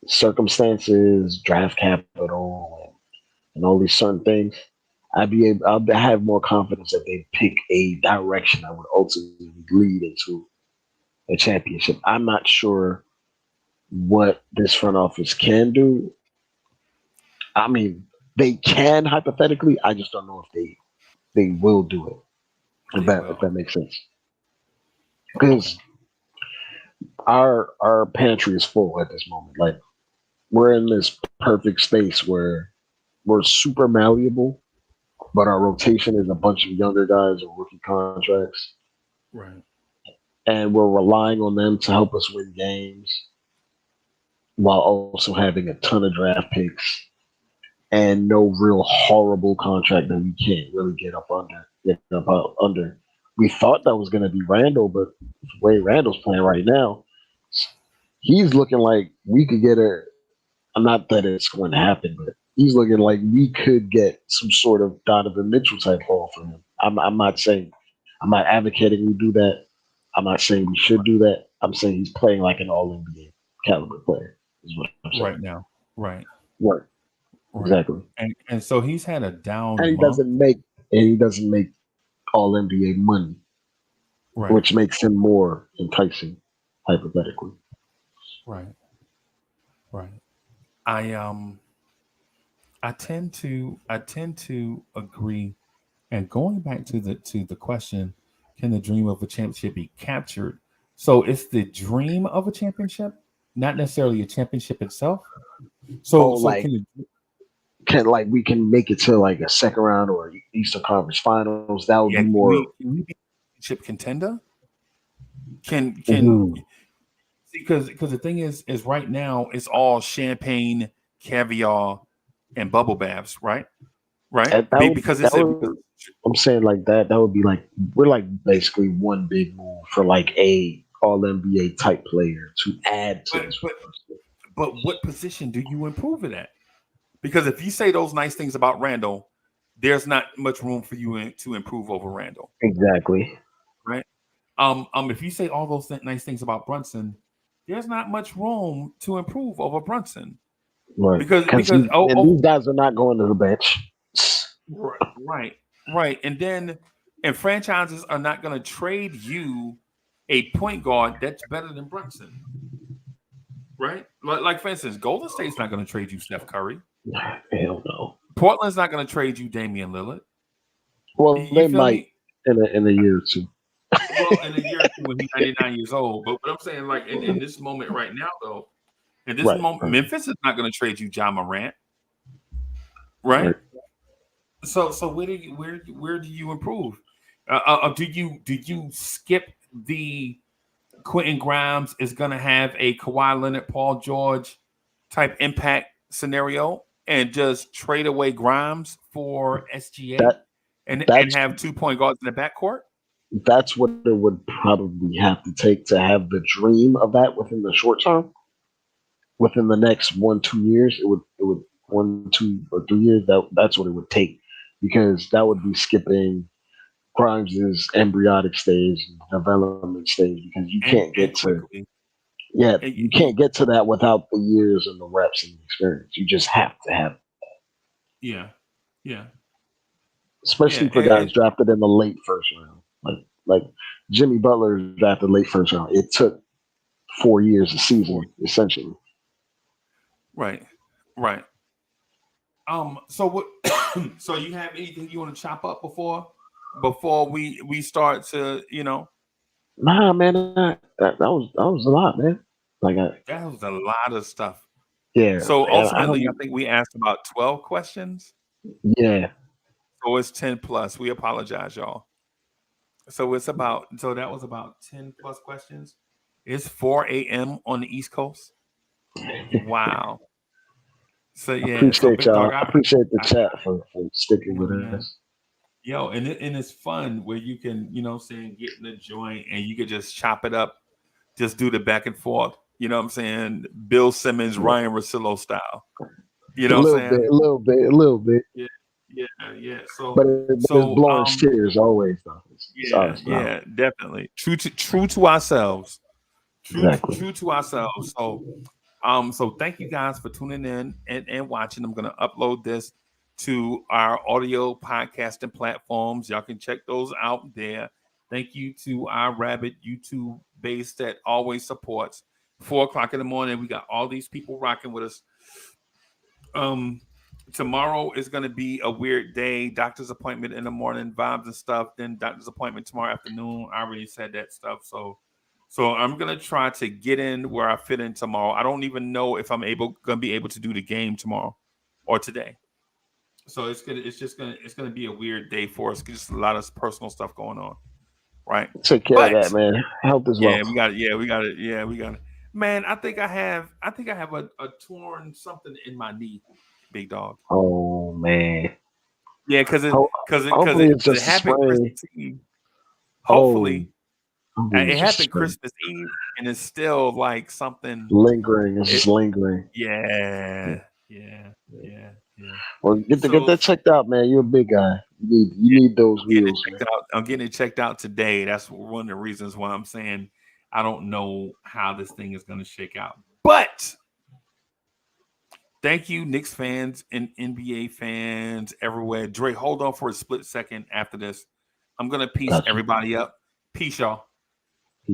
circumstances, draft capital, and all these certain things, I'll have more confidence that they pick a direction that would ultimately lead into a championship. I'm not sure what this front office can do. I mean, they can hypothetically. I just don't know if they will do it. If They that will. makes sense. Okay. Because our pantry is full at this moment. Like we're in this perfect space where we're super malleable, but our rotation is a bunch of younger guys or rookie contracts, Right. and we're relying on them to help us win games while also having a ton of draft picks and no real horrible contract that we can't really get up under. We thought that was going to be Randall, but the way Randall's playing right now, he's looking like we could get a. Not that it's going to happen, but he's looking like we could get some sort of Donovan Mitchell type haul for him. I'm not saying I'm not advocating we do that. I'm not saying we should do that. I'm saying he's playing like an All NBA caliber player. Is what I'm saying. Right now. Right. Right. Right. Exactly. And so he's had a And down he month. doesn't make and he doesn't make All NBA money, Right. which makes him more enticing, hypothetically. Right. Right. I I tend to agree. And going back to the question, can the dream of a championship be captured? So it's the dream of a championship, not necessarily a championship itself. Oh, So like can it, can like we can make it to like a second round or Eastern Conference Finals. That would be yeah, more. can we be a championship contender? Can Mhm. because the thing is right now it's all champagne, caviar, and bubble baths, right? Right? And that would Because that it's a would because I'm saying like that. That would be like we're like basically one big move for like a All NBA type player to add to but this but roster. but what position do you improve it at? Because if you say those nice things about Randall, there's not much room for you to improve over Randall, Exactly. right? If you say all those nice things about Brunson, there's not much room to improve over Brunson Right. Because because and these guys are not going to the bench. right, right, and franchises are not going to trade you a point guard that's better than Brunson, right? Like for instance, Golden State's not going to trade you Steph Curry. Hell no. Portland's not going to trade you Damian Lillard. Well, You they feel might me? in a year or two. Well, in a year or two when he's 99 years old. But I'm saying, like in this moment right now, though, in this Right. moment, Right. Memphis is not going to trade you John Morant, right? Right. So where do you improve? Do you skip the Quentin Grimes is going to have a Kawhi Leonard, Paul George type impact scenario and just trade away Grimes for SGA That and that's have 2 point guards in the backcourt? that's what it would probably have to take to have the dream of that within the short term. Within the next 1 2 years, it would 1 2 or 3 years. That's what it would take because that would be skipping Grimes' embryonic stage, development stage, because you can't get And to quickly. yeah, And you can't get to that without the years and the reps and the experience. You just have to have, yeah, yeah, especially yeah, for guys drafted in the late first round, like Jimmy Butler is drafted late first round. It took 4 years a for season essentially. right, right. So what? So you have anything you want to chop up before we start to Nah, man, that was a lot, man. Like, that was a lot of stuff. yeah, So I ultimately, I don't, think we asked about 12 questions. yeah, So it's 10 plus. We apologize, y'all. So that was about 10 plus questions. It's 4 a.m. on the East Coast. Wow. So yeah, so appreciate big dog, y'all. Appreciate the chat for sticking yo with man. us. Yo, and it's fun where you can, saying get in the joint and you could just chop it up, just do the back and forth. You know what I'm saying? Bill Simmons, Ryan Russillo style. You A know what I'm little bit, saying? a little bit, a little bit, Yeah, yeah, yeah. but So it's so blowing tears always though. It's yeah, honest now. yeah, definitely. True to ourselves. Exactly. True to ourselves. So thank you guys for tuning in and watching. I'm gonna upload this to our audio podcasting platforms. Y'all can check those out there. Thank you to our Rabbit YouTube base that always supports. 4 o'clock in the morning, we got all these people rocking with us. Um, Tomorrow is going to be a weird day. Doctor's appointment in the morning, vibes and stuff. Then doctor's appointment tomorrow afternoon. I already said that stuff. So I'm gonna try to get in where I fit in tomorrow. I don't even know if I'm gonna be able to do the game tomorrow or today. So it's gonna be a weird day for us. Just a lot of personal stuff going on, right? Take care of that, But man. Health is yeah, wealth. we got it. Man, I think I have a torn something in my knee, big dog. Oh man. Yeah, because it Ho- because it because Hopefully it, it's it just a happened sprain. Christmas Eve. Oh, Hopefully, hopefully it it's just a happened sprain. Christmas Eve, and it's still like something. Lingering. It's It just lingering. Yeah. yeah yeah yeah yeah. Well, get So that checked out, man. You're a big guy. You yeah, need those I'm getting it wheels, checked man. out. I'm getting it checked out today. That's one of the reasons why I'm saying I don't know how this thing is going to shake out, but. Thank you, Knicks fans and NBA fans everywhere. Dre, hold on for a split second after this. I'm going to piece Gotcha. everybody up. Peace, y'all.